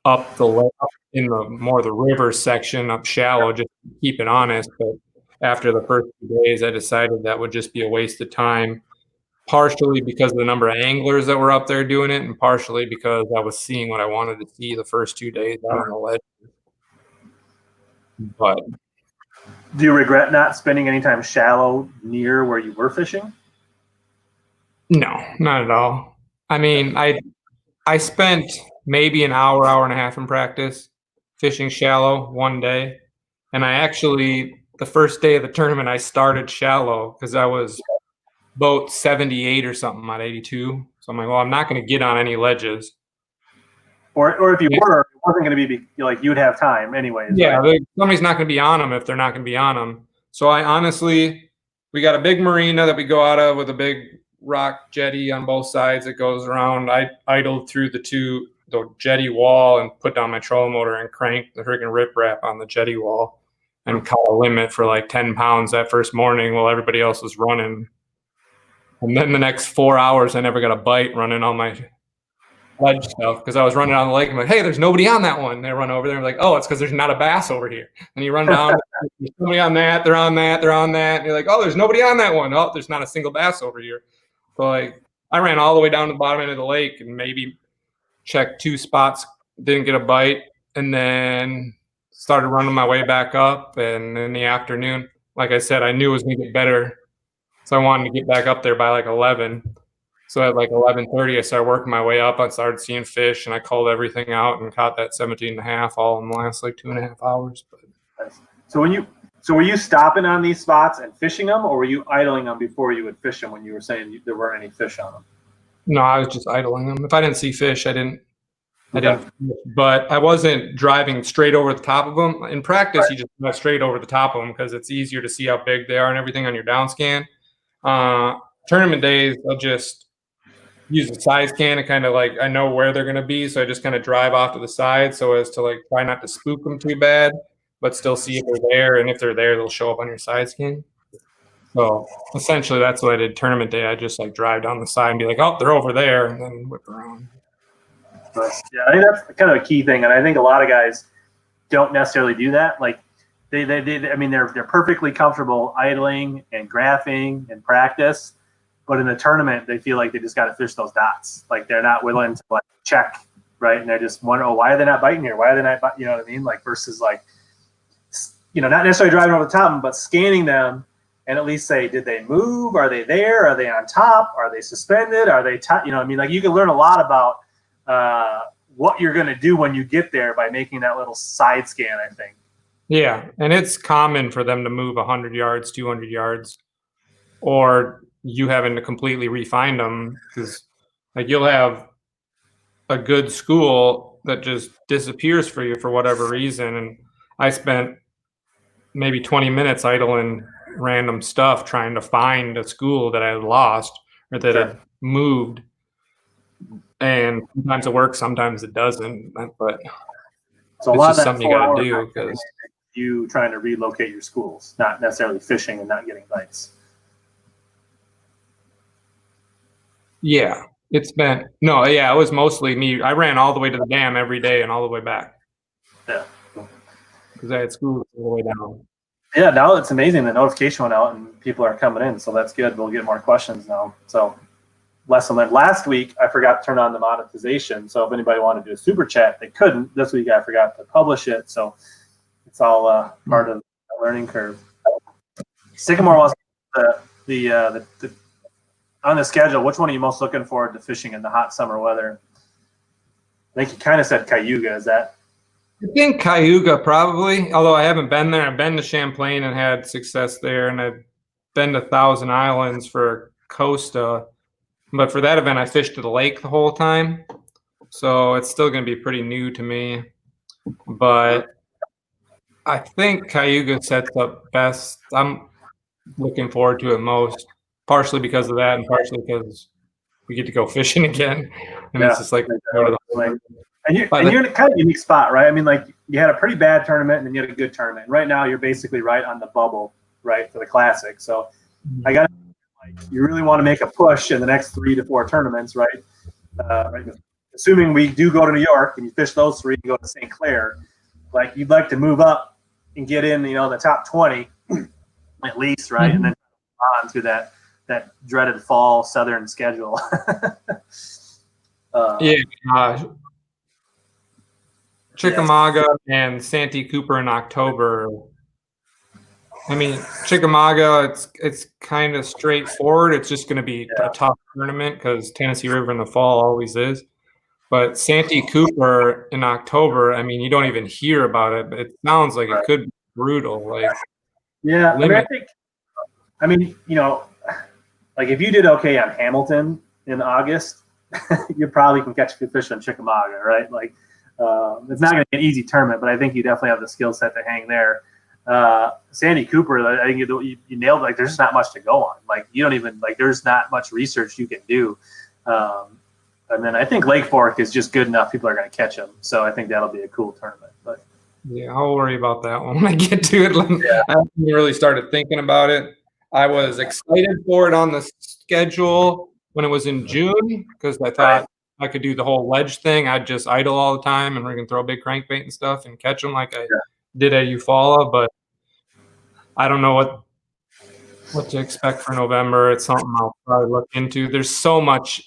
up the lake, in the river section up shallow, just to keep it honest. But after the first 2 days, I decided that would just be a waste of time, partially because of the number of anglers that were up there doing it, and partially because I was seeing what I wanted to see the first 2 days out on the ledge. But do you regret not spending any time shallow near where you were fishing? No, not at all. I mean, I spent maybe an hour and a half in practice fishing shallow one day. And I actually, the first day of the tournament, I started shallow because I was boat 78 or something on 82. So I'm like, well, I'm not going to get on any ledges. Or if you were, it wasn't going to be you'd have time anyways. Yeah, right? Somebody's not going to be on them if they're not going to be on them. So I honestly, we got a big marina that we go out of with a big rock jetty on both sides that goes around. I idled through the jetty wall and put down my trolling motor and cranked the freaking riprap on the jetty wall and caught a limit for 10 pounds that first morning while everybody else was running. And then the next 4 hours, I never got a bite running on my ledge stuff because I was running on the lake. I'm like, hey, there's nobody on that one. They run over there. I'm like, oh, it's because there's not a bass over here. And you run down, there's somebody on that, they're on that, they're on that. And you're like, oh, there's nobody on that one. Oh, there's not a single bass over here. So I ran all the way down to the bottom end of the lake and maybe checked 2 spots, didn't get a bite, and then started running my way back up. And in the afternoon, like I said, I knew it was going to get better. So I wanted to get back up there by 11. So at 11:30, I started working my way up. I started seeing fish, and I culled everything out and caught that 17.5 all in the last 2.5 hours. So were you stopping on these spots and fishing them, or were you idling them before you would fish them when you were saying there weren't any fish on them? No, I was just idling them. If I didn't see fish, I didn't. But I wasn't driving straight over the top of them. In practice, You just drive straight over the top of them because it's easier to see how big they are and everything on your down scan. Tournament days, I'll just use the side scan and kind of I know where they're going to be. So I just kind of drive off to the side so as to try not to spook them too bad, but still see if they're there. And if they're there, they'll show up on your side scan. So essentially that's what I did tournament day. I just drive down the side and be like, oh, they're over there, and then whip around. But yeah, I think that's kind of a key thing. And I think a lot of guys don't necessarily do that. They're perfectly comfortable idling and graphing and practice. But in the tournament, they feel like they just got to fish those dots. They're not willing to check, right? And they're just wondering, oh, why are they not biting here? Why are they not biting? You know what I mean? Versus not necessarily driving over the top of them, but scanning them and at least say, did they move? Are they there? Are they on top? Are they suspended? Are they you can learn a lot about what you're going to do when you get there by making that little side scan, I think. Yeah, and it's common for them to move 100 yards, 200 yards, or you having to completely refine them because you'll have a good school that just disappears for you for whatever reason. And I spent maybe 20 minutes idling random stuff trying to find a school that I had lost or that had moved. And sometimes it works, sometimes it doesn't. But so it's just something you got to do because you trying to relocate your schools, not necessarily fishing and not getting bites. Yeah, it was mostly me. I ran all the way to the dam every day and all the way back. Yeah. because I had school all the way down. Yeah, now it's amazing. The notification went out and people are coming in, so that's good. We'll get more questions now. So lesson learned. Last week, I forgot to turn on the monetization. So if anybody wanted to do a super chat, they couldn't. This week, I forgot to publish it. So it's all part of the learning curve. Sycamore wants the on the schedule. Which one are you most looking forward to fishing in the hot summer weather? I think you kind of said Cayuga. Is that? I think Cayuga probably, although I haven't been there. I've been to Champlain and had success there, and I've been to Thousand Islands for Costa. But for that event, I fished at the lake the whole time. So it's still going to be pretty new to me. But I think Cayuga sets up best. I'm looking forward to it most, partially because of that and partially because we get to go fishing again. And it's just like go to the lake. And you're in a kind of unique spot, right? I mean, like you had a pretty bad tournament and then you had a good tournament. Right now, you're basically right on the bubble, right, for the Classic. So I got like you really want to make a push in the next 3 to 4 tournaments, right? Right. Assuming we do go to New York and you fish those 3 and go to St. Clair, like you'd like to move up and get in, the top 20 at least, right? And then on to that dreaded fall Southern schedule. Chickamauga and Santee Cooper in October. I mean, Chickamauga, it's kind of straightforward. It's just going to be a tough tournament because Tennessee River in the fall always is. But Santee Cooper in October, I mean, you don't even hear about it, but it sounds like it could be brutal. Like, yeah, I mean, like if you did okay on Hamilton in August, you probably can catch a good fish on Chickamauga, right? Like, it's not going to be an easy tournament, but I think you definitely have the skill set to hang there. Santee Cooper, I think you nailed it. Like, there's just not much to go on. Like, you don't even there's not much research you can do. And then I think Lake Fork is just good enough. People are going to catch them, so I think that'll be a cool tournament. But yeah, I'll worry about that one when I get to it. I haven't really started thinking about it. I was excited for it on the schedule when it was in June because I thought I could do the whole ledge thing. I'd just idle all the time and we can throw a big crankbait and stuff and catch them like I did at Eufaula. But I don't know what to expect for November. It's something I'll probably look into. There's so much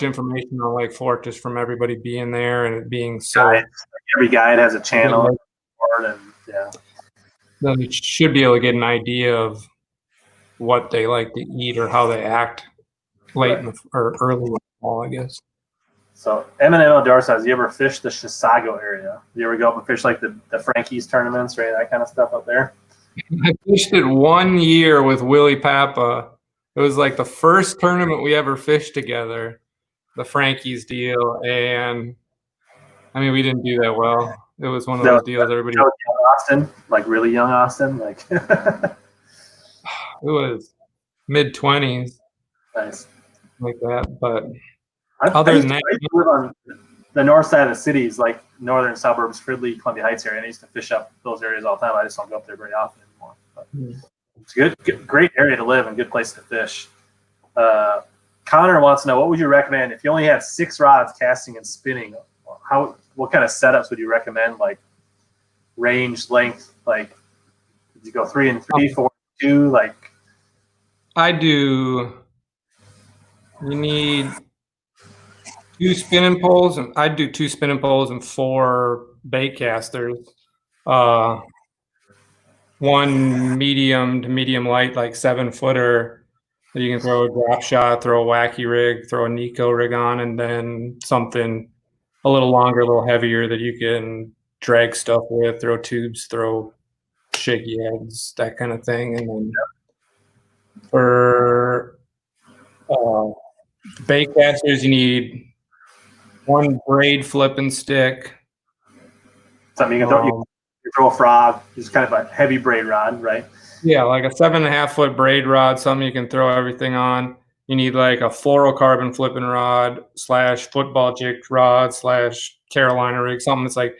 information on Lake Fork just from everybody being there and it being so. Every guide has a channel. And, then you should be able to get an idea of what they like to eat or how they act late in or early in the fall, I guess. So M&M Outdoors says, you ever fish the Chisago area? You ever go up and fish like the Frankie's tournaments, right? That kind of stuff up there? I fished it 1 year with Willie Papa. It was like the first tournament we ever fished together, the Frankie's deal. And I mean, we didn't do that well. It was one of those deals everybody. Young Austin, like really young Austin, like. It was mid-20s. Nice. Like that, but other than that, I used to live on the north side of the cities, like northern suburbs, Fridley, Columbia Heights area. And I used to fish up those areas all the time. I just don't go up there very often anymore. But it's good, great area to live and good place to fish. Connor wants to know, what would you recommend if you only had 6 rods casting and spinning? What kind of setups would you recommend? Like range, length, like did you go 3 and 3, 4 and 2? Like you need 2 spinning poles, and I'd do 2 spinning poles and 4 bait casters. 1 medium to medium light, like 7-footer that you can throw a drop shot, throw a wacky rig, throw a Nico rig on, and then something a little longer, a little heavier that you can drag stuff with, throw tubes, throw shaky heads, that kind of thing. And then for bait casters, you need 1 braid flipping stick. Something you can throw, you throw a frog, just kind of a heavy braid rod, right? Yeah, like a 7.5-foot braid rod, something you can throw everything on. You need like a fluorocarbon flipping rod / football jig rod / Carolina rig, something that's like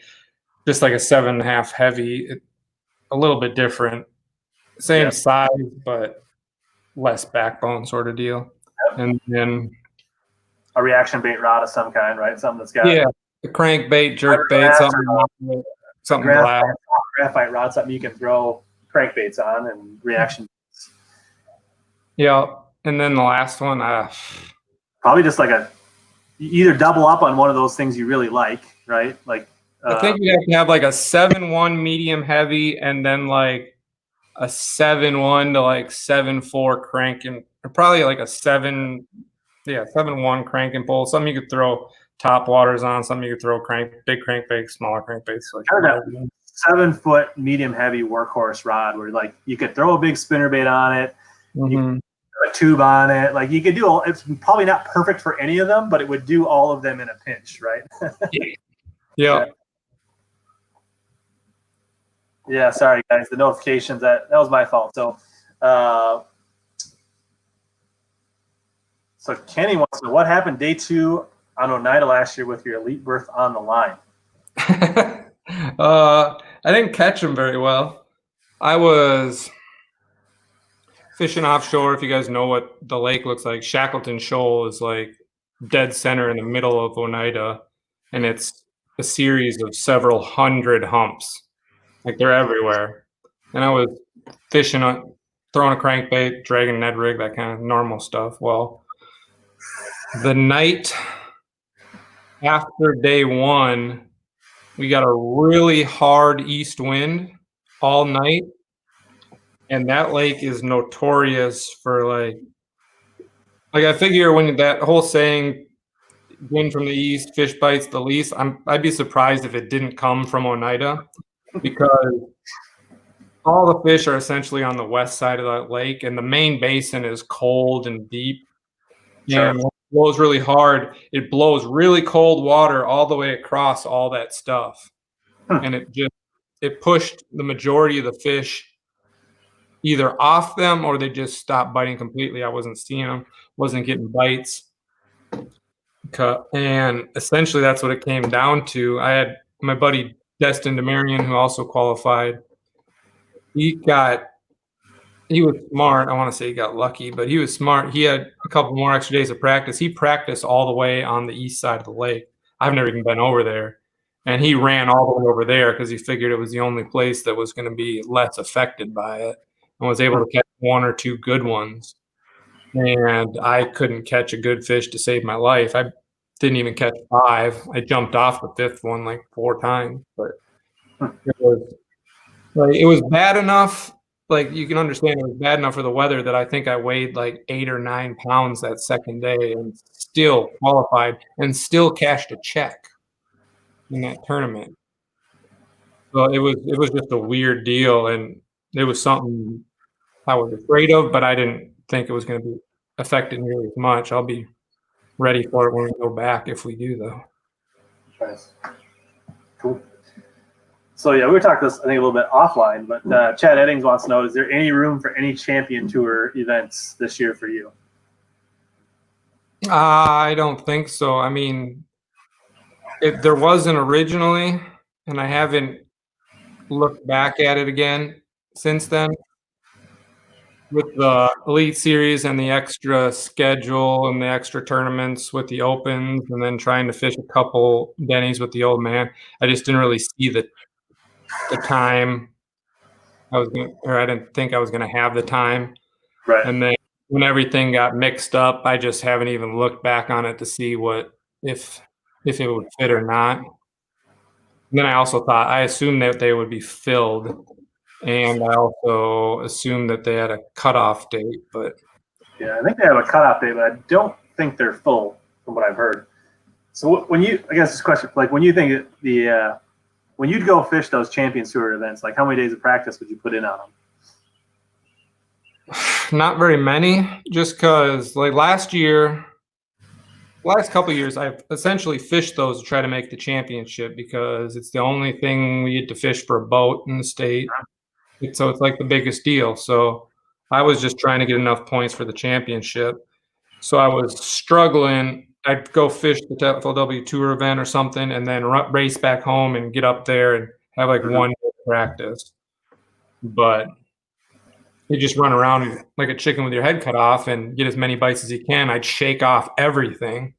just like a 7.5 heavy, a little bit different, same size but less backbone sort of deal. And then a reaction bait rod of some kind, right? Something that's got a crankbait, jerk bait, something glass. graphite rod, something you can throw crankbaits on and reaction. Yeah. And then the last one, probably just like you either double up on one of those things you really like, right? Like I think you have to have like a 7.1 medium heavy, and then like a 7.1 to like 7.4 cranking, or probably like a 7.1 cranking pole. Something you could throw top waters on. Something you could throw big crankbaits, smaller crankbaits. Like kind of that 7-foot medium heavy workhorse rod, where like you could throw a big spinnerbait on it. You could a tube on it, like you could do. It's probably not perfect for any of them, but it would do all of them in a pinch, right? Yeah. Yeah. Sorry, guys. The notifications that was my fault. So, so Kenny wants to know what happened day 2 on Oneida last year with your elite berth on the line. I didn't catch them very well. I was fishing offshore. If you guys know what the lake looks like, Shackleton Shoal is like dead center in the middle of Oneida, and it's a series of several hundred humps. Like they're everywhere. And I was fishing on, throwing a crankbait, dragging Ned rig, that kind of normal stuff. Well, the night after day 1, we got a really hard east wind all night. And that lake is notorious for like I figure when that whole saying, wind from the east, fish bites the least, I'd be surprised if it didn't come from Oneida, because all the fish are essentially on the west side of that lake, and the main basin is cold and deep. Sure. And when it blows really hard, it blows really cold water all the way across all that stuff. And it pushed the majority of the fish either off them, or they just stopped biting completely. I wasn't seeing them, wasn't getting bites. And essentially that's what it came down to. I had my buddy Destin DeMarion, who also qualified. He was smart. I want to say he got lucky, but he was smart. He had a couple more extra days of practice. He practiced all the way on the east side of the lake. I've never even been over there. And he ran all the way over there because he figured it was the only place that was going to be less affected by it, and was able to catch 1 or 2 good ones. And I couldn't catch a good fish to save my life. I didn't even catch 5. I jumped off the 5th one like 4 times, but it was bad enough. Like, you can understand it was bad enough for the weather that I think I weighed like 8 or 9 pounds that second day, and still qualified and still cashed a check in that tournament. So it was just a weird deal, and it was something I was afraid of, but I didn't think it was going to be affected nearly as much. I'll be ready for it when we go back, if we do, though. Nice. Cool. So yeah, we were talking this, I think, a little bit offline, but Chad Eddings wants to know, is there any room for any champion tour events this year for you? I don't think so. I mean, there wasn't originally, and I haven't looked back at it again since then. With the Elite Series and the extra schedule and the extra tournaments with the Opens, and then trying to fish a couple Denny's with the old man, I just didn't really see the time I didn't think I was going to have the time. Right. And then when everything got mixed up, I just haven't even looked back on it to see if it would fit or not. And then I assumed that they would be filled. And I also assumed that they had a cutoff date, but yeah, I think they have a cutoff date, but I don't think they're full, from what I've heard. So I guess this question, like when you think when you'd go fish those Champions Tour events, like how many days of practice would you put in on them? Not very many, just because like last couple of years, I've essentially fished those to try to make the championship, because it's the only thing we get to fish for a boat in the state. So it's like the biggest deal. So I was just trying to get enough points for the championship. So I was struggling. I'd go fish the FLW Tour event or something, and then race back home and get up there and have like 1 day of practice. But you just run around like a chicken with your head cut off and get as many bites as you can. I'd shake off everything.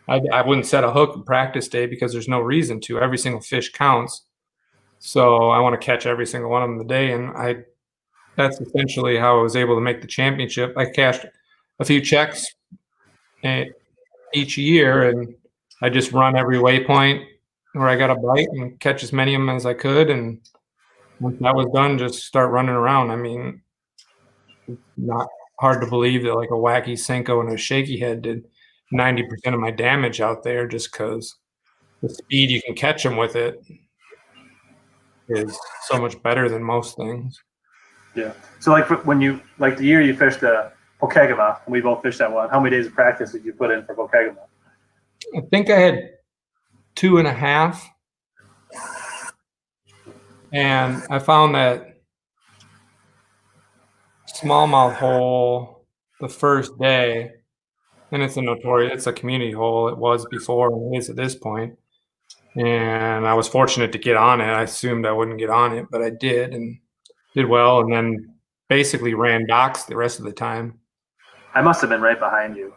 I wouldn't set a hook practice day because there's no reason to. Every single fish counts. So I want to catch every single one of them today. And that's essentially how I was able to make the championship. I cashed a few checks each year, and I just run every waypoint where I got a bite and catch as many of them as I could. And once that was done, just start running around. I mean, it's not hard to believe that like a wacky Senko and a shaky head did 90% of my damage out there, just because the speed you can catch them with it is so much better than most things. Yeah. So like when you like the year you fished Pokegama, and we both fished that one. How many days of practice did you put in for Pokegama? I think I had 2.5, and I found that smallmouth hole the first day, and it's a community hole. It was before and it is at this point. And I was fortunate to get on it. I assumed I wouldn't get on it, but I did and did well, and then basically ran docks the rest of the time. I must have been right behind you.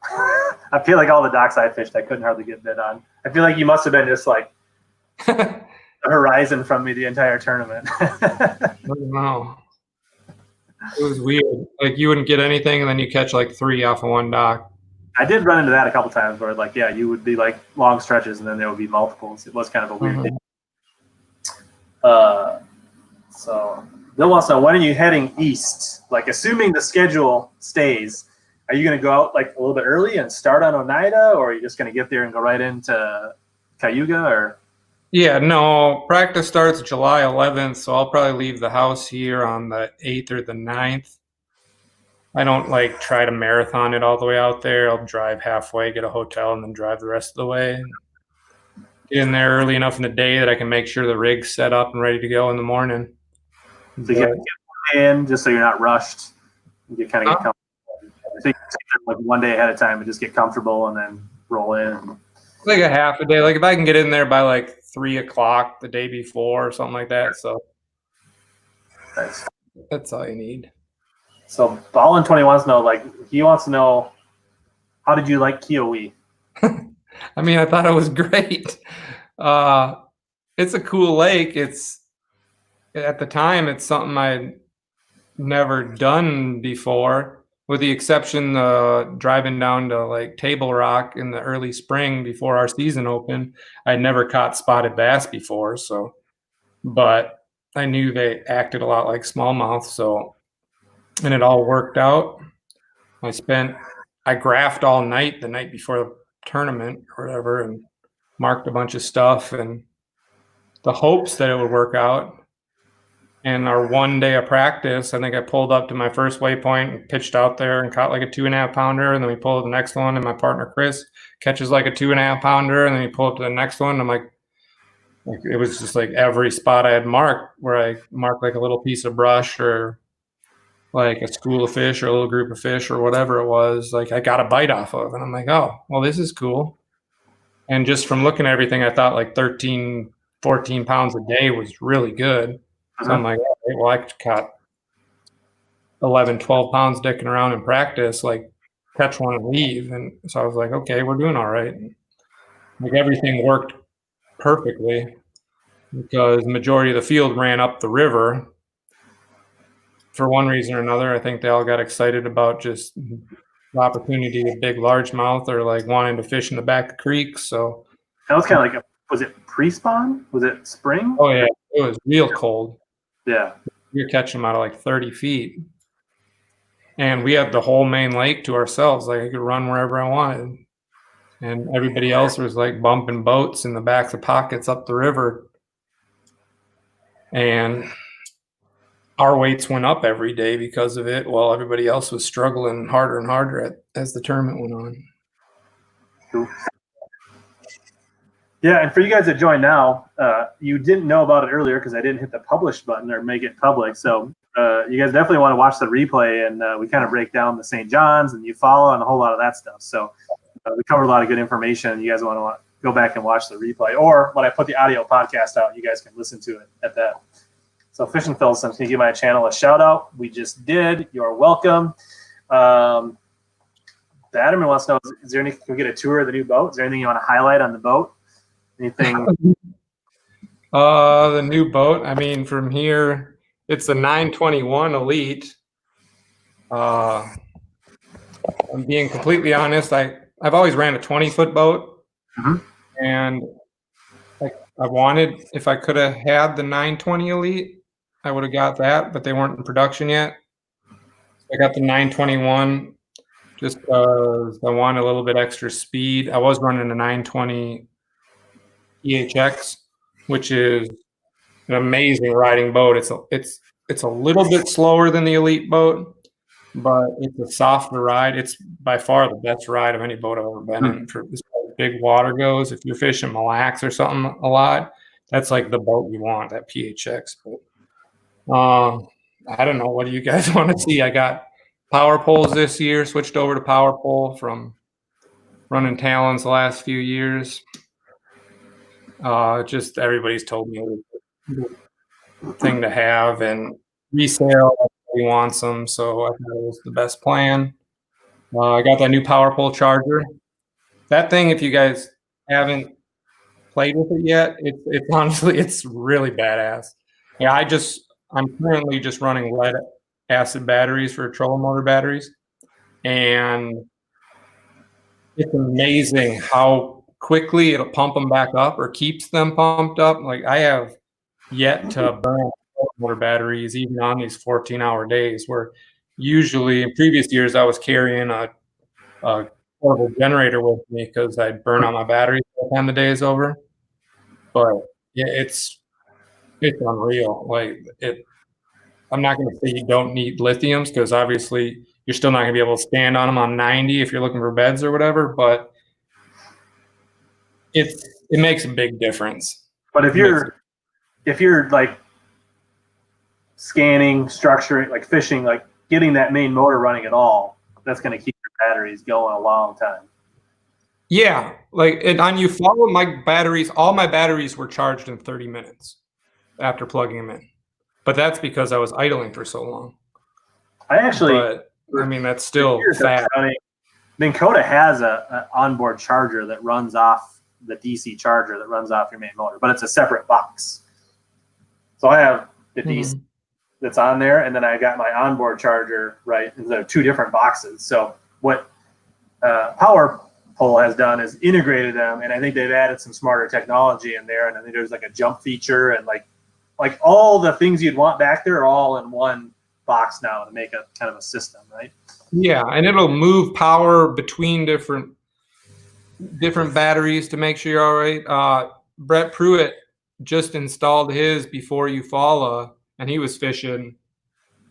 I feel like all the docks I fished, I couldn't hardly get bit on. I feel like you must have been just like the horizon from me the entire tournament. I don't know. It was weird. Like you wouldn't get anything, and then you catch like 3 off of one dock. I did run into that a couple times where like, yeah, you would be like long stretches and then there would be multiples. It was kind of a weird thing. So Bill wants to know, when are you heading east? Like assuming the schedule stays, are you going to go out like a little bit early and start on Oneida, or are you just going to get there and go right into Cayuga? Or Yeah, no, practice starts July 11th, so I'll probably leave the house here on the 8th or the 9th. I don't like try to marathon it all the way out there. I'll drive halfway, get a hotel, and then drive the rest of the way. Get in there early enough in the day that I can make sure the rig's set up and ready to go in the morning. so you get in just so you're not rushed. You kind of get comfortable. So you take like one day ahead of time and just get comfortable and then roll in. Like a half a day. Like if I can get in there by like 3 o'clock the day before or something like that. So nice. That's all you need. So Ballin 20 wants to know, like, he wants to know, how did you like Keowee? I mean, I thought it was great. It's a cool lake. It's at the time, it's something I'd never done before, with the exception driving down to like Table Rock in the early spring before our season opened. I'd never caught spotted bass before, so but I knew they acted a lot like smallmouth, so and it all worked out. I graphed all night the night before the tournament or whatever and marked a bunch of stuff and the hopes that it would work out. And our one day of practice, I think I pulled up to my first waypoint and pitched out there and caught like a 2.5 pounder. And then we pulled the next one, and my partner Chris catches like a 2.5 pounder. And then we pull up to the next one. And I'm like, it was just like every spot I had marked where I marked like a little piece of brush or like a school of fish or a little group of fish or whatever it was, like I got a bite off of. And I'm like, oh, well, this is cool. And just from looking at everything, I thought like 13, 14 pounds a day was really good. So I'm like, okay, well, I caught 11, 12 pounds dicking around in practice, like catch one and leave. And so I was like, okay, we're doing all right. And like everything worked perfectly because the majority of the field ran up the river. For one reason or another, I think they all got excited about just the opportunity of big largemouth or like wanting to fish in the back of the creek. So that was kind of like was it pre-spawn? Was it spring? Oh yeah, it was real cold. Yeah. We were catching them out of like 30 feet. And we had the whole main lake to ourselves. Like I could run wherever I wanted. And everybody else was like bumping boats in the backs of pockets up the river. And our weights went up every day because of it, while everybody else was struggling harder and harder as the tournament went on. Cool. Yeah, and for you guys that join now, you didn't know about it earlier because I didn't hit the publish button or make it public. So you guys definitely want to watch the replay, and we kind of break down the St. John's and Eufaula and a whole lot of that stuff. So we covered a lot of good information. You guys want to go back and watch the replay, or when I put the audio podcast out, you guys can listen to it at that. So Fishing Phil's, I'm going to give my channel a shout out. We just did. You're welcome. Batterman wants to know, is there anything, can we get a tour of the new boat? Is there anything you want to highlight on the boat? Anything? The new boat. I mean, from here, it's the 921 Elite. I'm being completely honest. I've always ran a 20-foot boat, and I wanted, if I could have had the 920 Elite, I would have got that, but they weren't in production yet. So I got the 921 just because I wanted a little bit extra speed. I was running a 920 EHX, which is an amazing riding boat. It's a little bit slower than the Elite boat, but it's a softer ride. It's by far the best ride of any boat I've ever been in. For as far as big water goes, if you're fishing Mille Lacs or something a lot, that's like the boat you want, that PHX. But I don't know. What do you guys want to see? I got power poles this year. Switched over to power pole from running Talons the last few years. Just everybody's told me thing to have, and resale, everybody wants them, so I thought it was the best plan. I got that new power pole charger. That thing, if you guys haven't played with it yet, it's honestly, it's really badass. Yeah, I'm currently just running lead acid batteries for trolling motor batteries, and it's amazing how quickly it'll pump them back up or keeps them pumped up. Like, I have yet to burn motor batteries even on these 14-hour days, where usually in previous years I was carrying a portable generator with me because I'd burn out my batteries by the time the day is over. But yeah, it's unreal. Like, I'm not going to say you don't need lithiums, because obviously you're still not going to be able to stand on them on 90 if you're looking for beds or whatever, but it makes a big difference. But if you're like scanning, structuring, like fishing, like getting that main motor running at all, that's going to keep your batteries going a long time. Yeah, like, and on Eufuala, all my batteries were charged in 30 minutes after plugging them in. But that's because I was idling for so long. But I mean, that's still fast. Minn Kota has an onboard charger that runs off the DC charger that runs off your main motor, but it's a separate box. So I have the DC that's on there, and then I got my onboard charger, right? And they're two different boxes. So what Power Pole has done is integrated them, and I think they've added some smarter technology in there. And I think there's like a jump feature, and like all the things you'd want back there are all in one box now to make a kind of a system, right? Yeah, and it'll move power between different batteries to make sure you're all right. Brett Pruitt just installed his before Eufaula, and he was fishing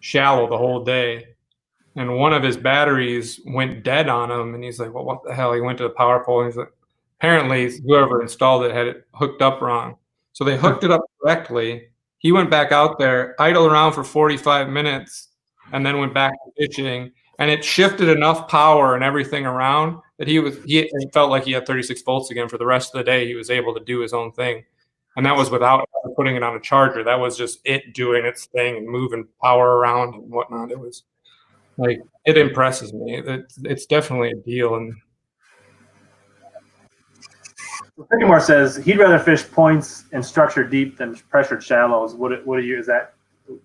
shallow the whole day. And one of his batteries went dead on him, and he's like, well, what the hell? He went to the power pole, and he's like, apparently whoever installed it had it hooked up wrong. So they hooked it up correctly. He went back out there, idled around for 45 minutes, and then went back to fishing. And it shifted enough power and everything around that he felt like he had 36 volts again for the rest of the day. He was able to do his own thing. And that was without putting it on a charger. That was just it doing its thing and moving power around and whatnot. It was like, it impresses me. It's definitely a deal. And Sycamore says he'd rather fish points and structured deep than pressured shallows. What do you, is that,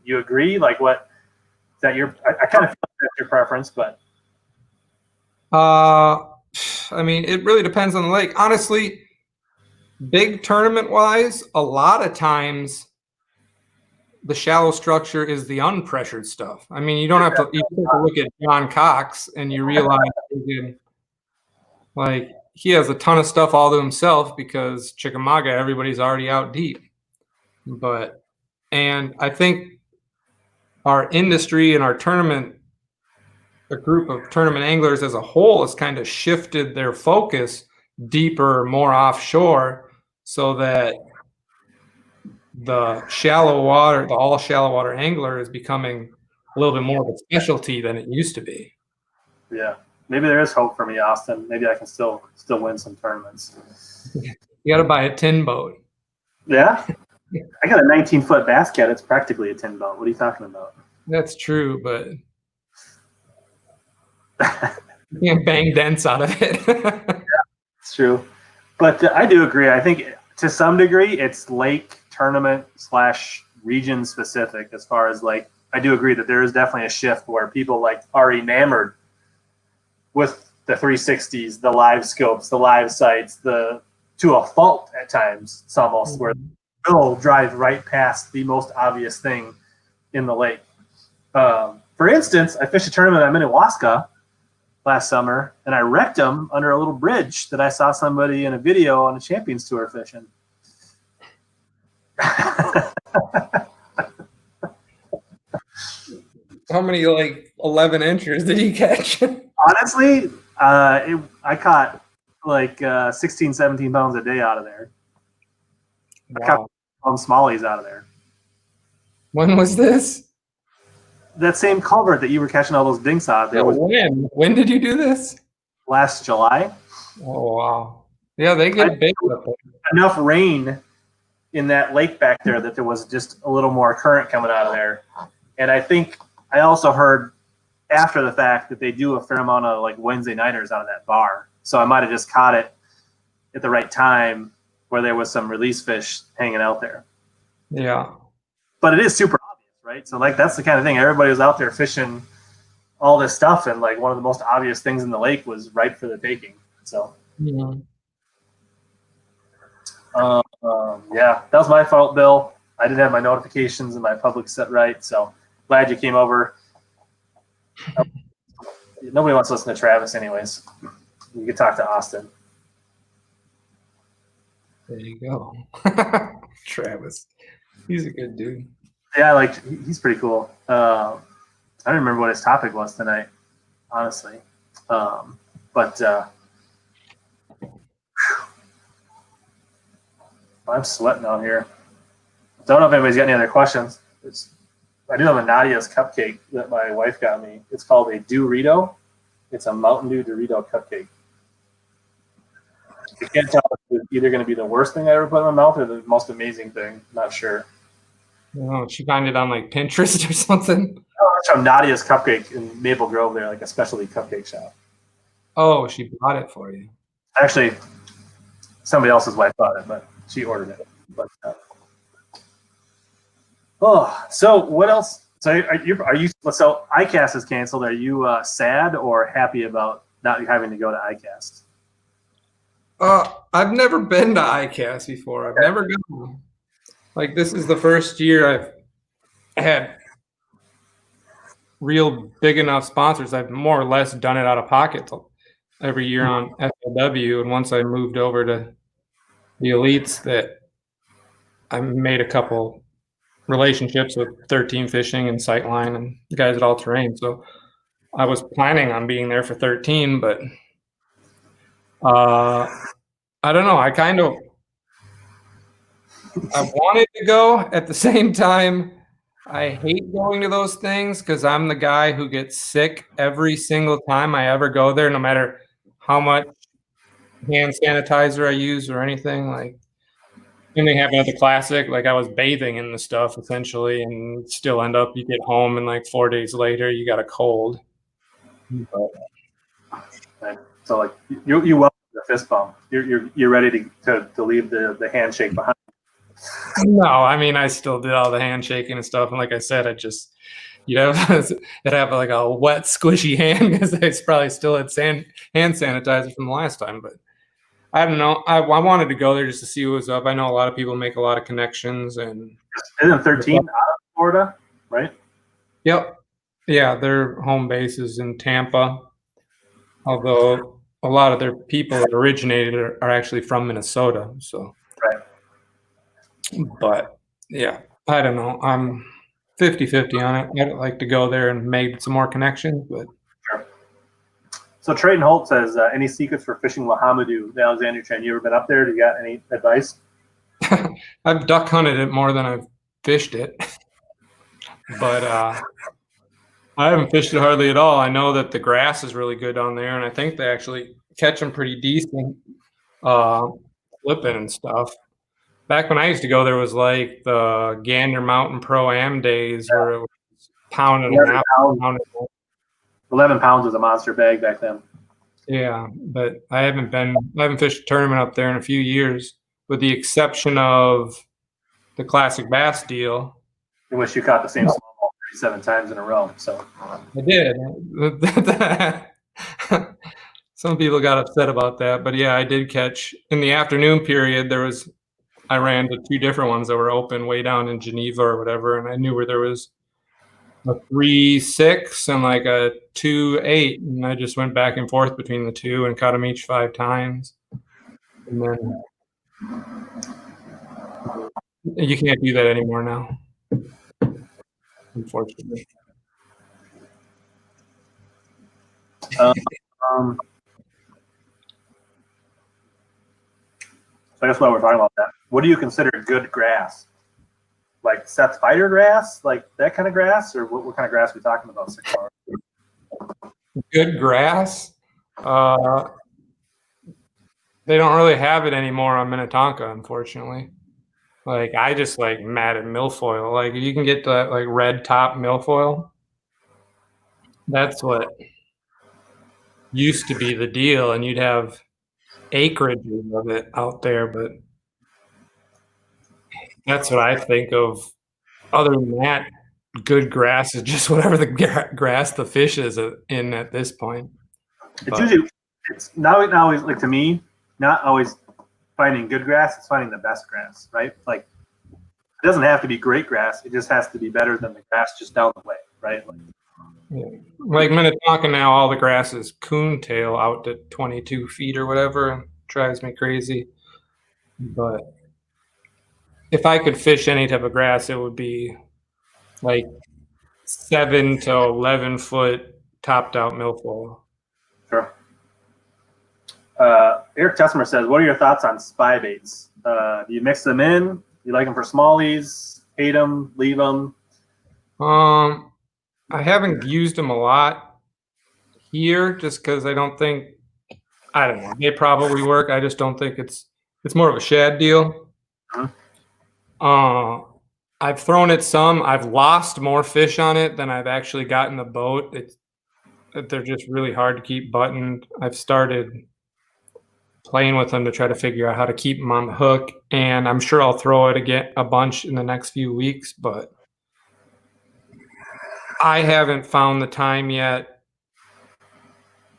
you agree? Like, what is that your, I kind of feel like that's your preference, but. I mean, it really depends on the lake. Honestly, big tournament wise, a lot of times the shallow structure is the unpressured stuff. I mean, you don't have to, you take a look at John Cox and you realize like he has a ton of stuff all to himself because Chickamauga, everybody's already out deep. And I think our industry and our tournament, a group of tournament anglers as a whole, has kind of shifted their focus deeper, more offshore, so that the shallow water, the all shallow water angler is becoming a little bit more of a specialty than it used to be. Yeah, maybe there is hope for me, Austin. Maybe I can still win some tournaments. You got to buy a tin boat. Yeah, I got a 19-foot bass cat. It's practically a tin boat. What are you talking about? That's true, but you can't bang dents out of it. Yeah, it's true. But I do agree. I think to some degree it's lake tournament / region specific as far as like, I do agree that there is definitely a shift where people like are enamored with the 360s, the live scopes, the live sights, to a fault at times. It's almost where they'll drive right past the most obvious thing in the lake. For instance, I fished a tournament at Minnewaska last summer, and I wrecked them under a little bridge that I saw somebody in a video on a Champions Tour fishing. How many, like 11 inches did you catch? Honestly, I caught like 16, 17 pounds a day out of there. Wow. I caught smallies out of there. When was this? That same culvert that you were catching all those dinks out of. When did you do this? Last July. Oh, wow. Yeah, they get big up there. Enough rain in that lake back there that there was just a little more current coming out of there. And I think I also heard after the fact that they do a fair amount of like Wednesday nighters out of that bar. So I might have just caught it at the right time where there was some release fish hanging out there. Yeah. But it is super obvious, right? So like that's the kind of thing. Everybody was out there fishing all this stuff, and like one of the most obvious things in the lake was ripe for the taking. So yeah, yeah, that was my fault, Bill. I didn't have my notifications and my public set right. So glad you came over. Nobody wants to listen to Travis anyways. You can talk to Austin. There you go. Travis. He's a good dude. Yeah, he's pretty cool. I don't remember what his topic was tonight, honestly. But I'm sweating out here. Don't know if anybody's got any other questions. I do have a Nadia's cupcake that my wife got me. It's called a Dorito. It's a Mountain Dew Dorito cupcake. I can't tell if it's either going to be the worst thing I ever put in my mouth or the most amazing thing. Not sure. Oh, she found it on like Pinterest or something. Oh, it's from Nadia's Cupcake in Maple Grove. They're like a specialty cupcake shop. Oh, she bought it for you. Actually, somebody else's wife bought it, but she ordered it. But so what else? So are you? So ICAST is canceled. Are you sad or happy about not having to go to ICAST? I've never been to ICAST before. I've never gone. Like, this is the first year I've had real big enough sponsors. I've more or less done it out of pocket every year on FLW. And once I moved over to the Elites, that I made a couple relationships with 13 Fishing and Siteline and the guys at All Terrain. So I was planning on being there for 13, but I don't know. I wanted to go. At the same time, I hate going to those things because I'm the guy who gets sick every single time I ever go there, no matter how much hand sanitizer I use or anything. Like, when they have at the Classic, like I was bathing in the stuff essentially, and still end up, you get home and like 4 days later you got a cold. So like you welcome the fist bump. You're ready to leave the handshake behind. No, I mean, I still did all the handshaking and stuff, and like I said, I just, it'd have like a wet, squishy hand because I probably still had hand sanitizer from the last time. But I don't know. I wanted to go there just to see what was up. I know a lot of people make a lot of connections, and isn't 13 out of Florida, right? Yep. Yeah, their home base is in Tampa, although a lot of their people that originated are actually from Minnesota. So. Right. But yeah, I don't know. I'm 50-50 on it. I'd like to go there and make some more connections, but sure. So Trayton Holt says, any secrets for fishing Wahamadu, the Alexander Chain? You ever been up there? Do you got any advice? I've duck hunted it more than I've fished it, but I haven't fished it hardly at all. I know that the grass is really good on there, and I think they actually catch them pretty decent, flipping and stuff. Back when I used to go, there was like the Gander Mountain Pro-Am days where it was pound and a half. 11 pounds was a monster bag back then. Yeah, but I haven't fished a tournament up there in a few years, with the exception of the classic bass deal. In which you caught the same smallmouth 37 times in a row. So I did. Some people got upset about that, but yeah, I did catch in the afternoon period. I ran to 2 different ones that were open way down in Geneva or whatever, and I knew where there was a 3.6 and like a 2.8, and I just went back and forth between the 2 and caught them each 5 times. And then you can't do that anymore now, unfortunately. So I guess while we're talking about that, what do you consider good grass? Like Seth spider grass, like that kind of grass, or what kind of grass are we talking about so far? Good grass. They don't really have it anymore on Minnetonka, unfortunately. Like I just like matted milfoil. Like you can get that like red top milfoil. That's what used to be the deal, and you'd have acreage of it out there, but that's what I think of. Other than that, good grass is just whatever the grass the fish is in at this point. It's not always, like, to me, not always finding good grass, it's finding the best grass, right? Like it doesn't have to be great grass, it just has to be better than the grass just down the way, right? Like Minnetonka now, all the grass is coontail out to 22 feet or whatever. It drives me crazy. But if I could fish any type of grass, it would be like 7 to 11 foot topped out milfoil. Sure. Eric Tessmer says, what are your thoughts on Spybaits? Do you mix them in? You like them for smallies? Hate them? Leave them? I haven't used them a lot here just because I don't know. They probably work. I just don't think it's more of a shad deal. I've thrown it some. I've lost more fish on it than I've actually gotten the boat. They're just really hard to keep buttoned. I've started playing with them to try to figure out how to keep them on the hook, and I'm sure I'll throw it again a bunch in the next few weeks, but I haven't found the time yet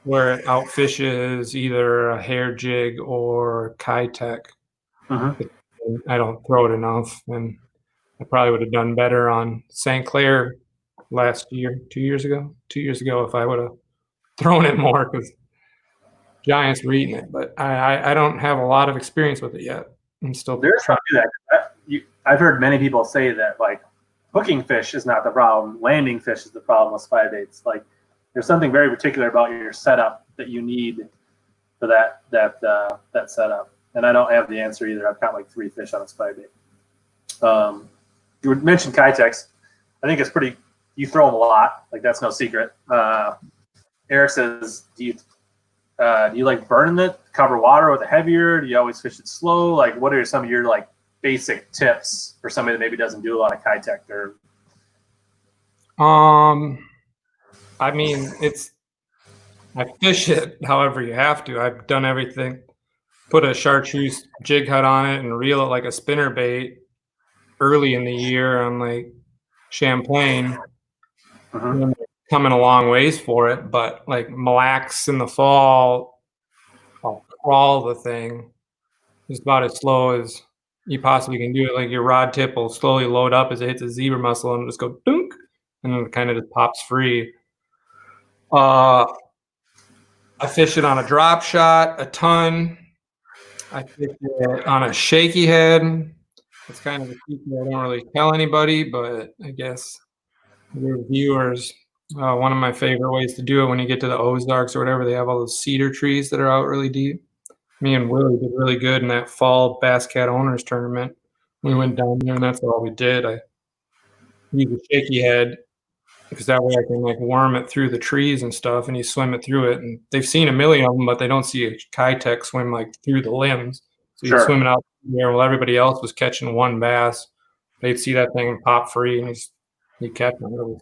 where it outfishes either a hair jig or Keitech. I don't throw it enough, and I probably would have done better on St. Clair last year, 2 years ago, if I would have thrown it more, because giants were eating it. But I don't have a lot of experience with it yet. I'm still trying to do that. I've heard many people say that, like, hooking fish is not the problem. Landing fish is the problem with Spybaits. Like, there's something very particular about your setup that you need for that setup. And I don't have the answer either. I've caught like 3 fish on a Spybait. You mentioned Keitechs. I think it's pretty. You throw them a lot. Like, that's no secret. Eric says, do you like burning it, cover water with a heavier? Do you always fish it slow? Like, what are some of your like basic tips for somebody that maybe doesn't do a lot of Keitech? Or I mean, I fish it however you have to. I've done everything. Put a chartreuse jig head on it and reel it like a spinner bait early in the year on like Champlain. Coming a long ways for it, but like Mille Lacs in the fall, I'll crawl the thing just about as slow as you possibly can do it. Like your rod tip will slowly load up as it hits a zebra mussel and just go dunk, and then it kind of just pops free. I fish it on a drop shot a ton. I fish it on a shaky head. It's kind of a secret I don't really tell anybody, but I guess your viewers, one of my favorite ways to do it when you get to the Ozarks or whatever, they have all those cedar trees that are out really deep. Me and Willie did really good in that fall Bass Cat Owners tournament. We went down there and that's all we did. I used a shaky head because that way I can like worm it through the trees and stuff, and you swim it through it. And they've seen a million of them, but they don't see a Keitech swim like through the limbs. So you're swimming out there while everybody else was catching one bass. They'd see that thing and pop free, and you catch them.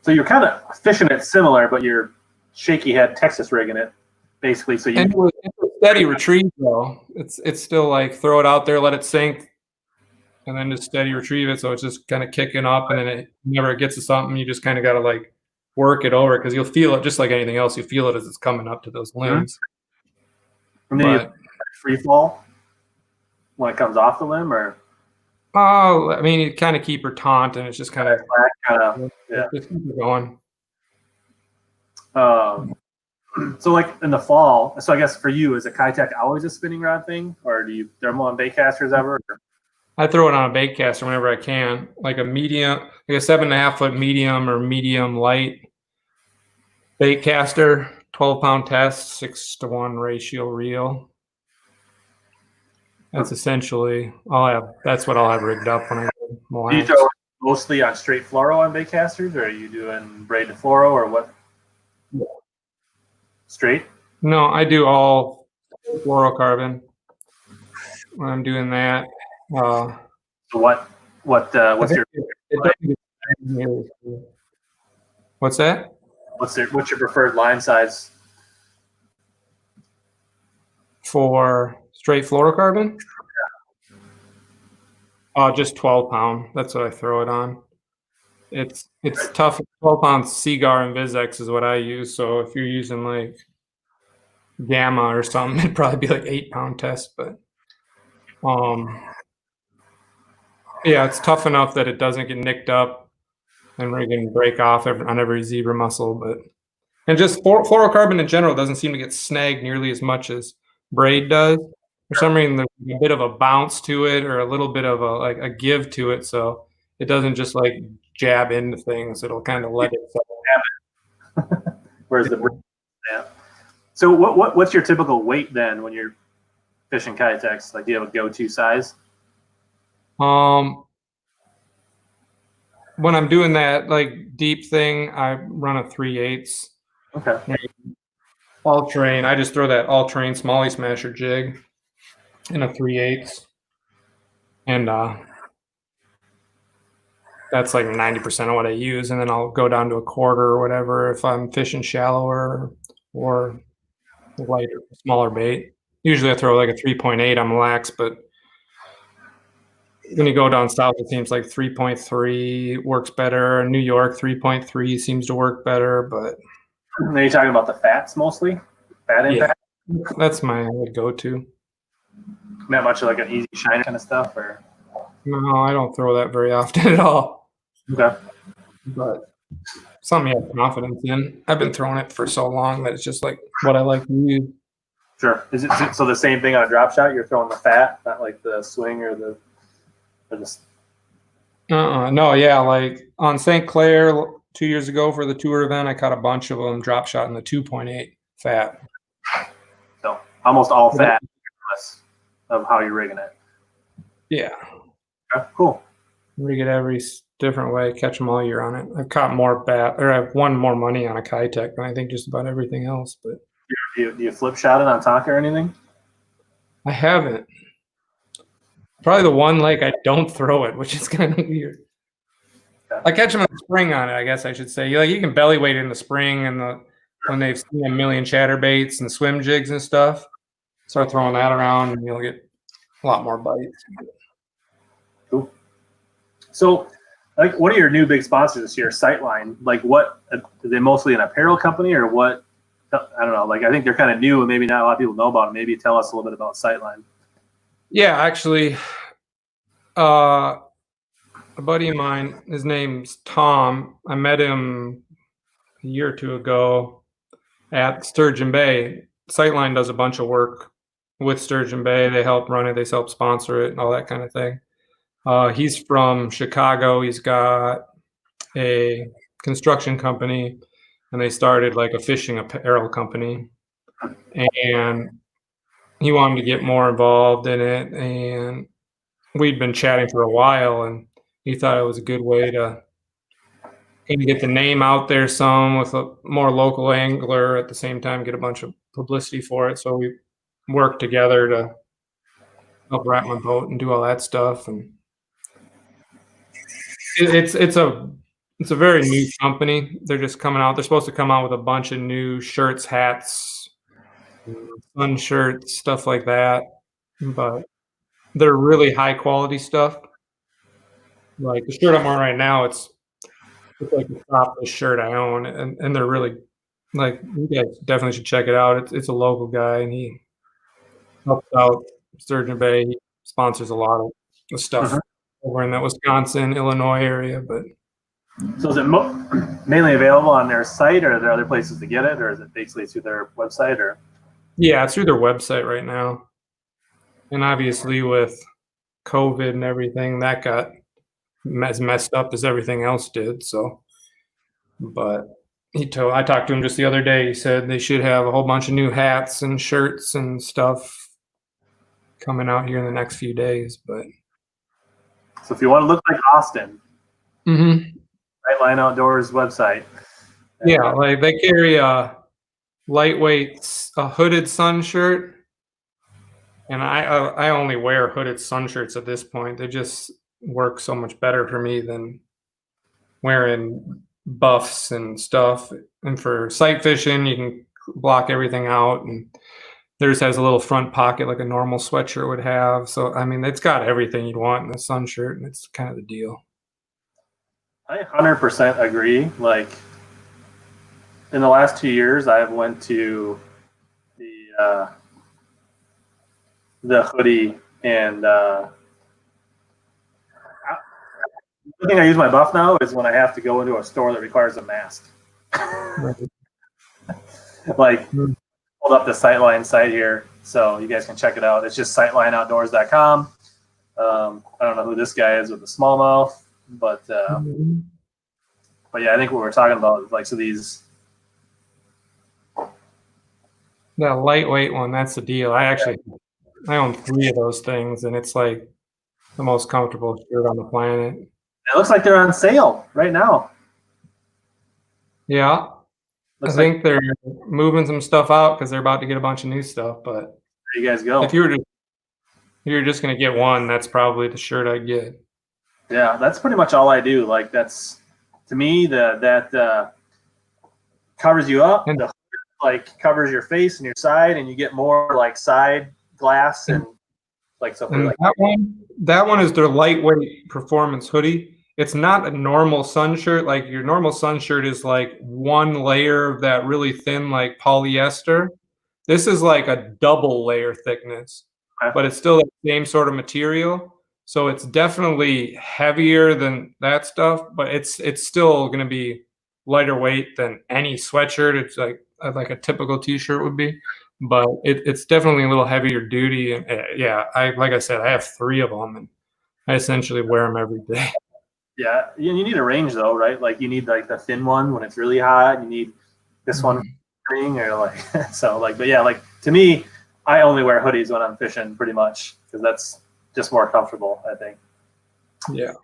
So you're kind of fishing it similar, but you're shaky head Texas rigging it, basically. So it's a steady retrieve though. It's still like throw it out there, let it sink, and then just steady retrieve it. So it's just kind of kicking up, and then whenever it gets to something, you just kind of got to like work it over, because you'll feel it just like anything else. You feel it as it's coming up to those limbs. And then you free fall when it comes off the limb, or? Oh, I mean, you kind of keep her taunt, and it's just kind of just keep it going. So like in the fall, so I guess for you, is a Keitech always a spinning rod thing, or do you thermal on bait casters ever? Or? I throw it on a bait caster whenever I can, like a medium, like a 7.5 foot medium or medium light bait caster, 12-pound test, 6-to-1 ratio reel. That's essentially that's what I'll have rigged up when I go. Do you throw mostly on straight fluoro on bait casters, or are you doing braided fluoro, or what? Yeah. Straight? No, I do all fluorocarbon when I'm doing that. So what's your? What's that? What's your preferred line size? For straight fluorocarbon? Just 12-pound. That's what I throw it on. It's tough. 12-pound Seagar and Vizex is what I use. So if you're using like Gamma or something, it'd probably be like 8-pound test. But yeah, it's tough enough that it doesn't get nicked up and we can break off on every zebra mussel. And just fluorocarbon in general doesn't seem to get snagged nearly as much as braid does. For some reason, there's a bit of a bounce to it, or a little bit of a give to it, so it doesn't just like jab into things. It'll kind of let it. Whereas the braid, yeah. So what's your typical weight then when you're fishing Keitechs? Like, do you have a go-to size? When I'm doing that like deep thing, I run a 3/8. Okay. All terrain. I just throw that all terrain smallie smasher jig in a 3/8, and that's like 90% of what I use. And then I'll go down to a quarter or whatever if I'm fishing shallower or lighter, smaller bait. Usually I throw like a 3.8 on lax, but when you go down south, it seems like 3.3 works better. In New York, 3.3 seems to work better. But are you talking about the fats mostly? Fat impact? Yeah, that's my go-to. Not much like an easy shine kind of stuff, or? No, I don't throw that very often at all. Okay. But something you have confidence in. I've been throwing it for so long that it's just like what I like to use. Sure. Is it so the same thing on a drop shot? You're throwing the fat, not like the swing or the. No, yeah, like on St. Clair 2 years ago for the tour event, I caught a bunch of them drop shot in the 2.8 fat. So almost all fat, regardless of how you're rigging it. Yeah. Okay, cool. Rig it every different way, catch them all year on it. I've caught more I've won more money on a Keitech than I think just about everything else. But do you flip shot it on Tonka or anything? I haven't. Probably the one like I don't throw it, which is kind of weird. Okay. I catch them in the spring on it, I guess I should say. You can belly weight in the spring and when they've seen a million chatterbaits and swim jigs and stuff. Start throwing that around and you'll get a lot more bites. Cool. So, like, what are your new big sponsors this year? Siteline. Like, what are they mostly an apparel company or what? I don't know. Like, I think they're kind of new and maybe not a lot of people know about them. Maybe tell us a little bit about Siteline. Yeah, actually, a buddy of mine, his name's Tom. I met him a year or two ago at Sturgeon Bay. Siteline does a bunch of work with Sturgeon Bay. They help run it. They help sponsor it and all that kind of thing. He's from Chicago. He's got a construction company, and they started like a fishing apparel company. And he wanted to get more involved in it, and we'd been chatting for a while, and he thought it was a good way to kind of get the name out there some with a more local angler, at the same time get a bunch of publicity for it. So we worked together to help wrap my boat and do all that stuff. And it's a very new company. They're just coming out. They're supposed to come out with a bunch of new shirts, hats, sun shirts, stuff like that. But they're really high quality stuff. Like the shirt I'm wearing right now, it's like the top shirt I own, and they're really like, you guys definitely should check it out. It's a local guy, and he helps out Sturgeon Bay. He sponsors a lot of the stuff Mhm. over in that Wisconsin, Illinois area. But So is it mainly available on their site, or are there other places to get it, or is it basically through their website? Or yeah, it's through their website right now. And obviously with COVID and everything, that got as messed up as everything else did. So, but I talked to him just the other day. He said they should have a whole bunch of new hats and shirts and stuff coming out here in the next few days. But so if you want to look like Austin, mm-hmm. Siteline Outdoors website. Yeah, like they carry a lightweight, a hooded sun shirt, and I only wear hooded sun shirts at this point. They just work so much better for me than wearing buffs and stuff. And for sight fishing, you can block everything out, and theirs has a little front pocket like a normal sweatshirt would have. So I mean, it's got everything you'd want in a sun shirt, and it's kind of the deal. I 100% agree. Like in the last 2 years, I've went to the hoodie, and the thing I use my buff now is when I have to go into a store that requires a mask. Like, hold up the Siteline site here so you guys can check it out. It's just sitelineoutdoors.com. I don't know who this guy is with the smallmouth, but yeah, I think what we're talking about is like, so these. That lightweight one, that's the deal. I own 3 of those things, and it's like the most comfortable shirt on the planet. It looks like they're on sale right now. Yeah. I think they're moving some stuff out because they're about to get a bunch of new stuff. But there you guys go. if you were just going to get one, that's probably the shirt I'd get. Yeah, that's pretty much all I do. Like, that's, to me, that covers you up. And like covers your face and your side, and you get more like side glass and like stuff. And like that one is their lightweight performance hoodie. It's not a normal sun shirt. Like your normal sun shirt is like one layer of that really thin like polyester. This is like a double layer thickness, but it's still the same sort of material. So it's definitely heavier than that stuff, but it's still going to be lighter weight than any sweatshirt. It's like a typical t-shirt would be, but it's definitely a little heavier duty. And yeah, like I said, I have 3 of them, and I essentially wear them every day. Yeah, you need a range though, right? Like you need like the thin one when it's really hot. You need this one thing, or like so. Like, but yeah, like to me, I only wear hoodies when I'm fishing, pretty much, because that's just more comfortable, I think. Yeah.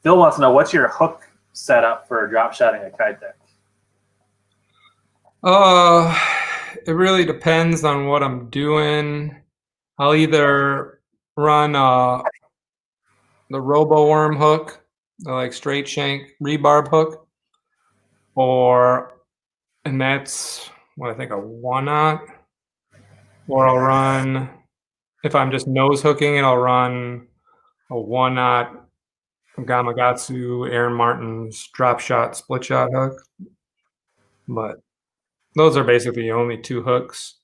Phil wants to know, what's your hook setup for drop shotting a Keitech? It really depends on what I'm doing. I'll either run the Robo Worm hook, the like straight shank rebarb hook, and that's what I think a 1/0, or I'll run, if I'm just nose hooking it, I'll run a 1/0 Gamakatsu Aaron Martin's drop shot split shot hook. But those are basically the only 2 hooks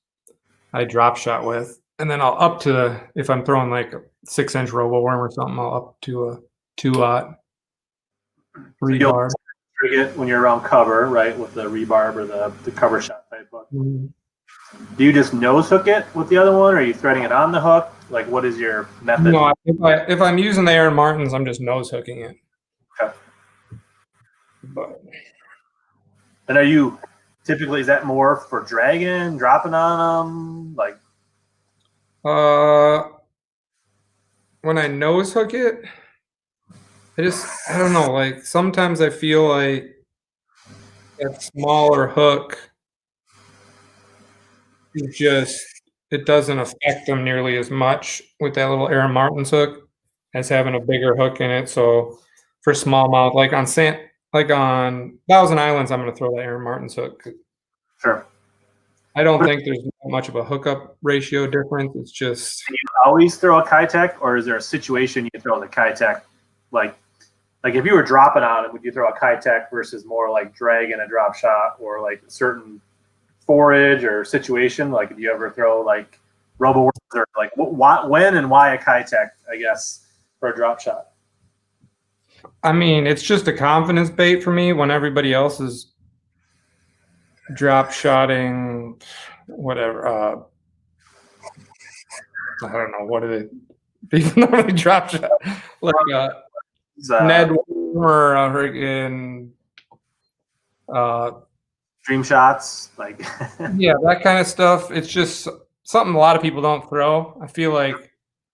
I drop shot with. And then I'll up to, if I'm throwing like a 6-inch Robo Worm or something, I'll up to a 2/0 rebarb. So trig it when you're around cover, right, with the rebarb or the cover shot type hook. Do you just nose hook it with the other one, or are you threading it on the hook? Like, what is your method? No, if I'm using the Aaron Martins, I'm just nose hooking it. Okay. But and are you typically, is that more for dragging, dropping on them, like? When I nose hook it, I don't know, like sometimes I feel like that smaller hook it doesn't affect them nearly as much with that little Aaron Martins hook as having a bigger hook in it. So for smallmouth, like on Thousand Islands, I'm going to throw that Aaron Martins hook. Sure. I don't think there's much of a hookup ratio difference. It's just. Do you always throw a Keitech, or is there a situation you throw the Keitech like if you were dropping on it, would you throw a Keitech versus more like drag and a drop shot, or like a certain forage or situation? Like, do you ever throw like RoboWorks, or like when and why a Keitech, I guess, for a drop shot? I mean, it's just a confidence bait for me when everybody else is drop shotting, whatever. I don't know, what do people normally drop shot? Like Ned or a friggin' dream shots, like yeah, that kind of stuff. It's just something a lot of people don't throw. I feel like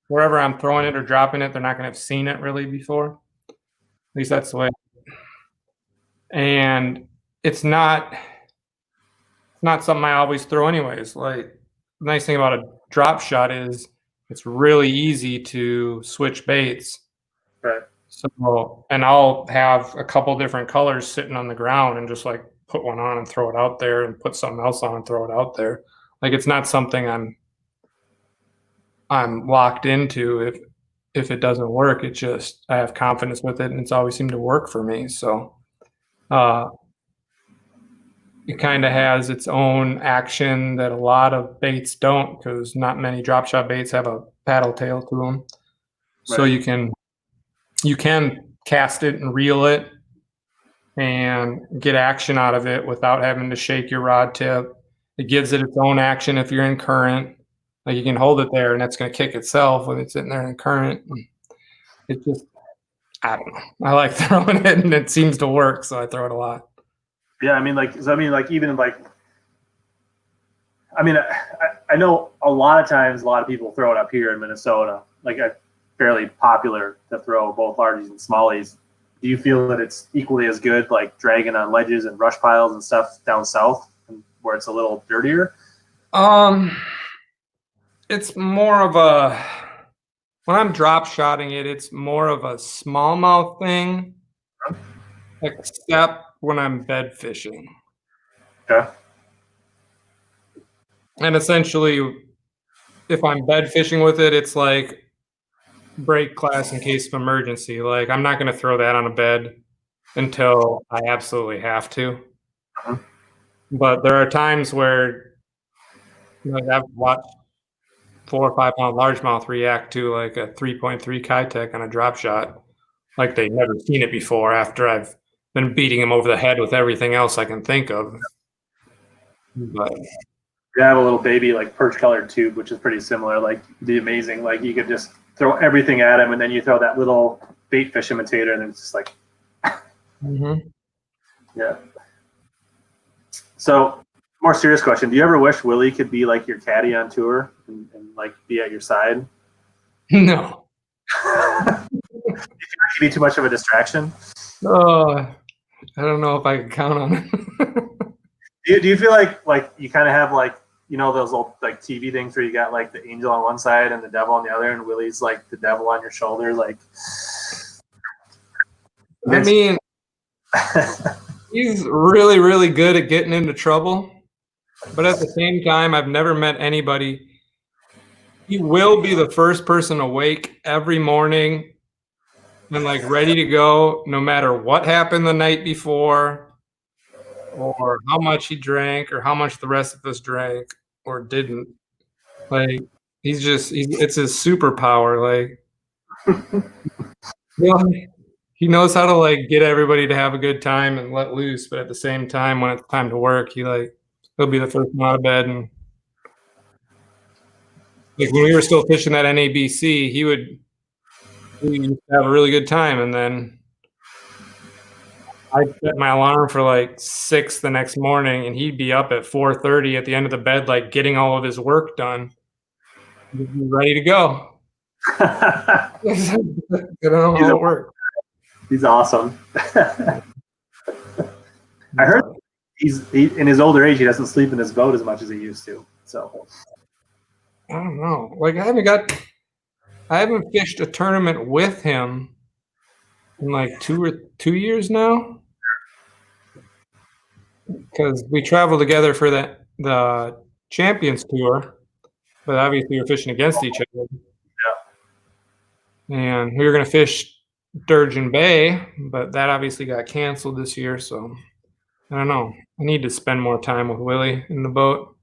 wherever I'm throwing it or dropping it, they're not going to have seen it really before. At least that's the way. And it's not something I always throw anyways. Like, the nice thing about a drop shot is it's really easy to switch baits. right. So, and I'll have a couple different colors sitting on the ground and just like put one on and throw it out there, and put something else on and throw it out there. Like, it's not something I'm locked into. If it doesn't work, it just, I have confidence with it, and it's always seemed to work for me. So it kind of has its own action that a lot of baits don't, because not many drop shot baits have a paddle tail to them. Right. So you can cast it and reel it and get action out of it without having to shake your rod tip. It gives it its own action if you're in current. Like, you can hold it there and that's going to kick itself when it's sitting there in current. It just, I don't know. I like throwing it, and it seems to work, so I throw it a lot. Yeah, I mean, I know a lot of times a lot of people throw it up here in Minnesota, like a fairly popular to throw both largies and smallies. Do you feel that it's equally as good, like dragging on ledges and brush piles and stuff down south, where it's a little dirtier? It's more of a, when I'm drop shotting it, it's more of a smallmouth thing, except when I'm bed fishing. Okay. And essentially, if I'm bed fishing with it, it's like break class in case of emergency. Like, I'm not going to throw that on a bed until I absolutely have to. Uh-huh. But there are times where, like, I've watched 4 or 5 pound largemouth react to like a 3.3 Keitech on a drop shot, like they've never seen it before, after I've been beating them over the head with everything else I can think of. But you have a little baby like perch colored tube, which is pretty similar. Like, the amazing, like you could just throw everything at him, and then you throw that little bait fish imitator, and it's just like, yeah. So, more serious question: do you ever wish Willie could be like your caddy on tour and like be at your side? No. Do you feel like he'd be too much of a distraction? I don't know if I can count on it. Do you feel like you kind of have like, you know, those old like TV things where you got like the angel on one side and the devil on the other, and Willie's like the devil on your shoulder? Like, I mean, he's really, really good at getting into trouble, but at the same time, I've never met anybody. He will be the first person awake every morning and like ready to go, no matter what happened the night before, or how much he drank, or how much the rest of us drank or didn't. Like, it's his superpower. Like, he knows how to like get everybody to have a good time and let loose, but at the same time, when it's time to work, he'll be the first one out of bed. And like, when we were still fishing that NABC, he would have a really good time, and then I'd set my alarm for like 6 the next morning, and he'd be up at 4:30 at the end of the bed, like getting all of his work done, ready to go. I don't know how it works. He's awesome. I heard he in his older age, he doesn't sleep in his boat as much as he used to. So I don't know. Like, I haven't fished a tournament with him in like 2 years now, because we traveled together for the Champions Tour, but obviously we're fishing against each other. Yeah. And we were going to fish Sturgeon Bay, but that obviously got canceled this year, so I don't know. I need to spend more time with Willie in the boat.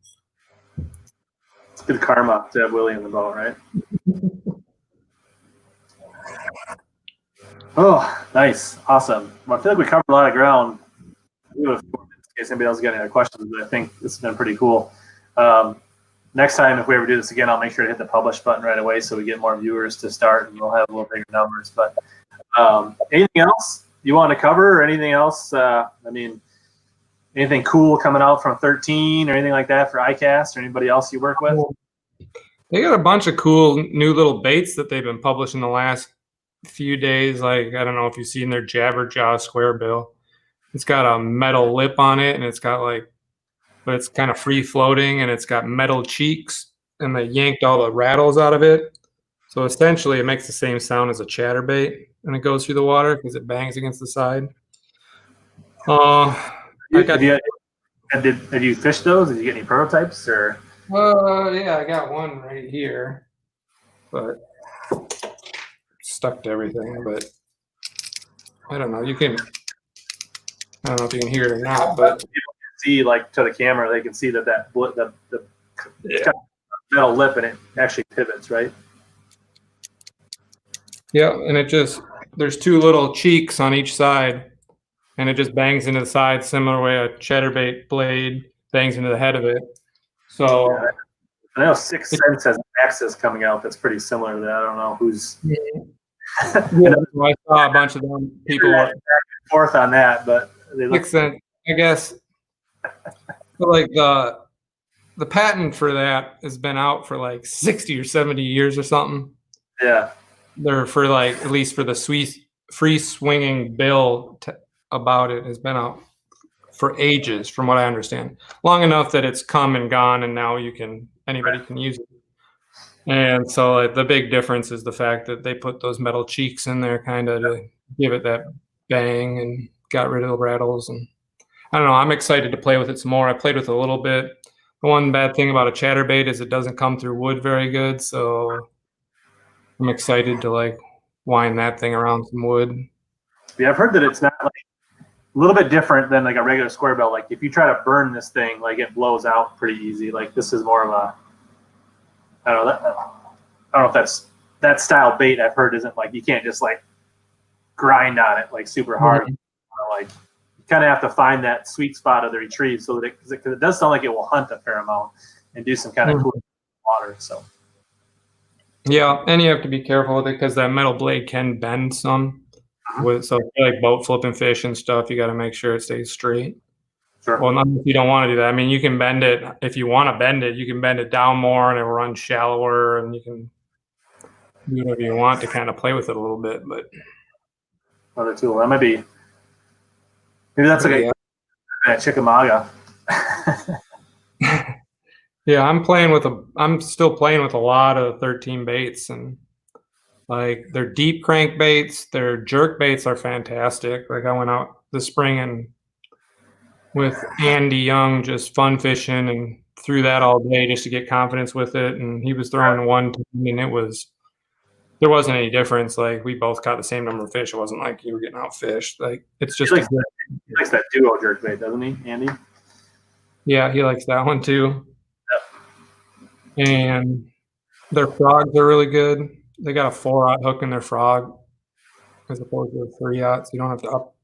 It's good karma to have Willie in the boat, right? Oh, nice. Awesome. Well, I feel like we covered a lot of ground. In case anybody else got any other questions, but I think this has been pretty cool. Next time, if we ever do this again, I'll make sure to hit the publish button right away so we get more viewers to start and we'll have a little bigger numbers. But anything else you want to cover or anything else? I mean, anything cool coming out from 13 or anything like that for ICAST or anybody else you work with? They got a bunch of cool new little baits that they've been publishing the last few days. Like, I don't know if you've seen their Jabberjaw square bill. It's got a metal lip on it, and it's got like, but it's kind of free floating, and it's got metal cheeks, and they yanked all the rattles out of it. So essentially, it makes the same sound as a chatterbait, and it goes through the water because it bangs against the side. Have you fished those? Did you get any prototypes or? Yeah, I got one right here, but stuck to everything. But I don't know. I don't know if you can hear it or not, but people can see, like, to the camera, they can see that it's got a metal lip and it actually pivots, right? Yeah, and there's two little cheeks on each side, and it just bangs into the side, similar way a chatterbait blade bangs into the head of it. So yeah. I know Sixth Sense has an axis coming out that's pretty similar to that. I don't know who's. Yeah, I saw a bunch of them. People were back and forth on that, but they look. Sixth Sense, I guess. But like the patent for that has been out for like 60 or 70 years or something. Yeah. They're for like, at least for the free swinging bill about it has been out for ages, from what I understand. Long enough that it's come and gone, and now anybody can use it. And so like, the big difference is the fact that they put those metal cheeks in there kind of to give it that bang and got rid of the rattles. And I don't know, I'm excited to play with it some more. I played with it a little bit. The one bad thing about a chatterbait is it doesn't come through wood very good, so I'm excited to like wind that thing around some wood. Yeah, I've heard that it's not like a little bit different than like a regular square bill. Like if you try to burn this thing, like it blows out pretty easy. Like this is more of a, I don't know if that's that style bait. I've heard isn't like you can't just like grind on it like super hard. Like you kind of have to find that sweet spot of the retrieve so that because it does sound like it will hunt a fair amount and do some kind of cool water. So yeah, and you have to be careful with it because that metal blade can bend some. So like boat flipping fish and stuff, you got to make sure it stays straight. Sure. Well, not if you don't want to do that. I mean, you can bend it if you want to bend it. You can bend it down more, and it will run shallower, and you can do whatever you want to kind of play with it a little bit. But another tool that might be maybe that's like a Chickamauga. Yeah, I'm still playing with a lot of 13 baits, and like their deep crank baits, their jerk baits are fantastic. Like I went out this spring and with Andy Young just fun fishing and threw that all day just to get confidence with it. And he was throwing one and there wasn't any difference. Like we both caught the same number of fish. It wasn't like you were getting outfished. Like it's just he likes that duo jerk bait, doesn't he, Andy? Yeah, he likes that one too. Yep. And their frogs are really good. They got a 4-aught hook in their frog as opposed to a 3-aught, so you don't have to up.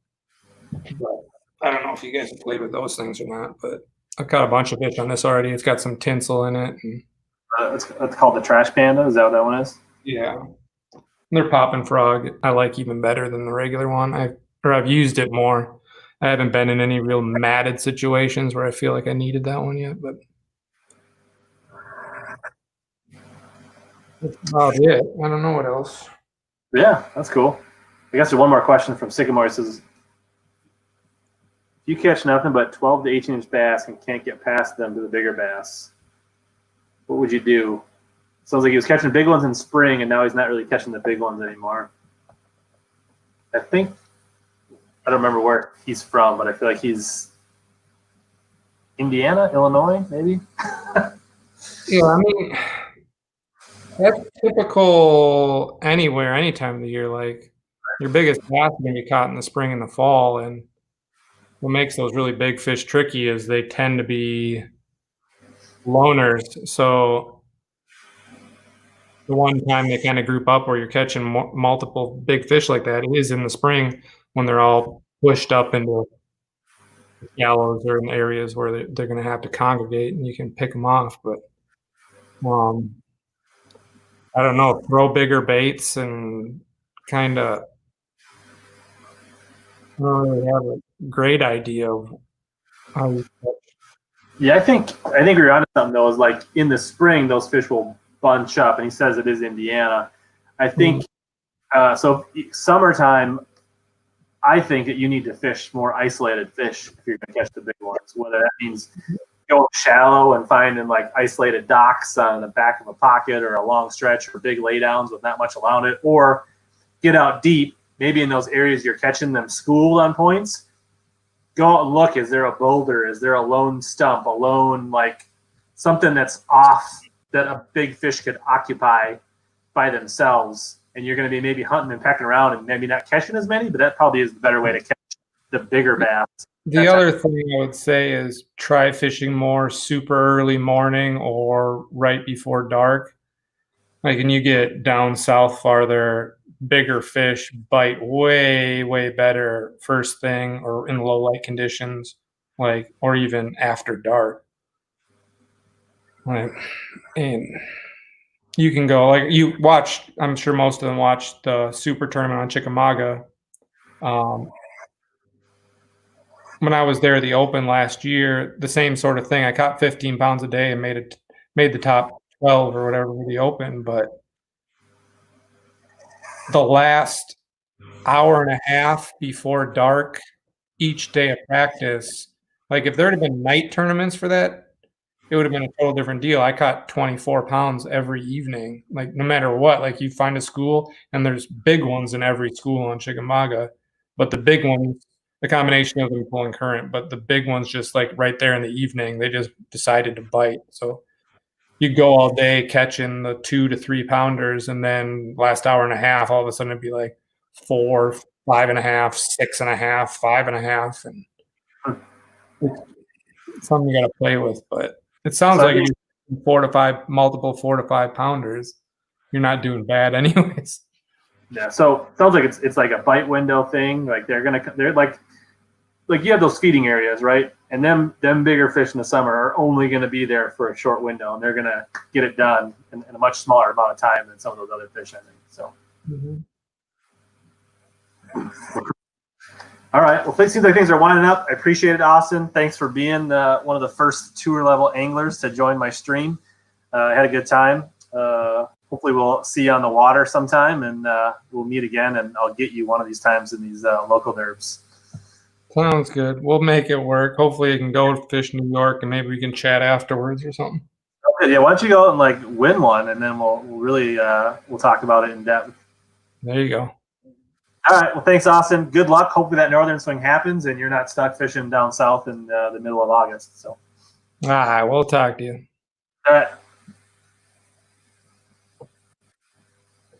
But I don't know if you guys have played with those things or not, but I've caught a bunch of fish on this already. It's got some tinsel in it. And it's called the Trash Panda. Is that what that one is? Yeah. And their popping frog I like even better than the regular one. I've used it more. I haven't been in any real matted situations where I feel like I needed that one yet, but that's about it. I don't know what else. Yeah, that's cool. I guess there's one more question from Sycamore. It says, if you catch nothing but 12 to 18-inch bass and can't get past them to the bigger bass, what would you do? Sounds like he was catching big ones in spring, and now he's not really catching the big ones anymore. I don't remember where he's from, but I feel like he's Indiana, Illinois, maybe? Yeah, I mean, that's typical anywhere, any time of the year. Like, your biggest bass are going to be caught in the spring and the fall. And what makes those really big fish tricky is they tend to be loners. So the one time they kind of group up where you're catching multiple big fish like that is in the spring when they're all pushed up into shallows or in areas where they're going to have to congregate and you can pick them off. But I don't know, throw bigger baits and kind of I don't really have a great idea of how you catch. Yeah, I think you're onto something though. Is like in the spring, those fish will bunch up, and he says it is Indiana. I think so. Summertime, I think that you need to fish more isolated fish if you're going to catch the big ones. Whether that means going shallow and finding like isolated docks on the back of a pocket or a long stretch or big laydowns with not much around it, or get out deep, maybe in those areas you're catching them schooled on points. Go out and look. Is there a boulder? Is there a lone stump? A lone, like something that's off that a big fish could occupy by themselves? And you're going to be maybe hunting and pecking around and maybe not catching as many, but that probably is the better way to catch the bigger bass. The other thing I would say is try fishing more super early morning or right before dark. Like, when you get down south farther, bigger fish bite way, way better first thing or in low light conditions, like, or even after dark. Like, and you can go, like, you watched, I'm sure most of them watched the super tournament on Chickamauga. When I was there at the Open last year, the same sort of thing. I caught 15 pounds a day and made the top 12 or whatever for the Open, but the last hour and a half before dark each day of practice, like if there had been night tournaments for that, it would have been a total different deal. I caught 24 pounds every evening, like no matter what. Like, you find a school and there's big ones in every school on Chickamauga, but the big ones, the combination of them pulling current, but the big ones just like right there in the evening, they just decided to bite. So you go all day catching the 2 to 3 pounders, and then last hour and a half, all of a sudden it'd be like 4, 5.5, 6.5, 5.5, and it's something you got to play with. But it sounds like you're multiple 4 to 5 pounders. You're not doing bad anyways. Yeah, so it sounds like it's like a bite window thing. Like they're like you have those feeding areas, right? And them bigger fish in the summer are only going to be there for a short window, and they're going to get it done in a much smaller amount of time than some of those other fish, I think. So. All right. Well, it seems like things are winding up. I appreciate it, Austin. Thanks for being one of the first tour level anglers to join my stream. I had a good time. Hopefully we'll see you on the water sometime, and we'll meet again, and I'll get you one of these times in these local derps. Sounds good. We'll make it work. Hopefully I can go fish New York, and maybe we can chat afterwards or something. Okay, yeah, why don't you go and like win one, and then we'll really we'll talk about it in depth. There you go. All right. Well, thanks, Austin. Good luck. Hopefully that northern swing happens, and you're not stuck fishing down south in the middle of August. So. All right. We'll talk to you. All right.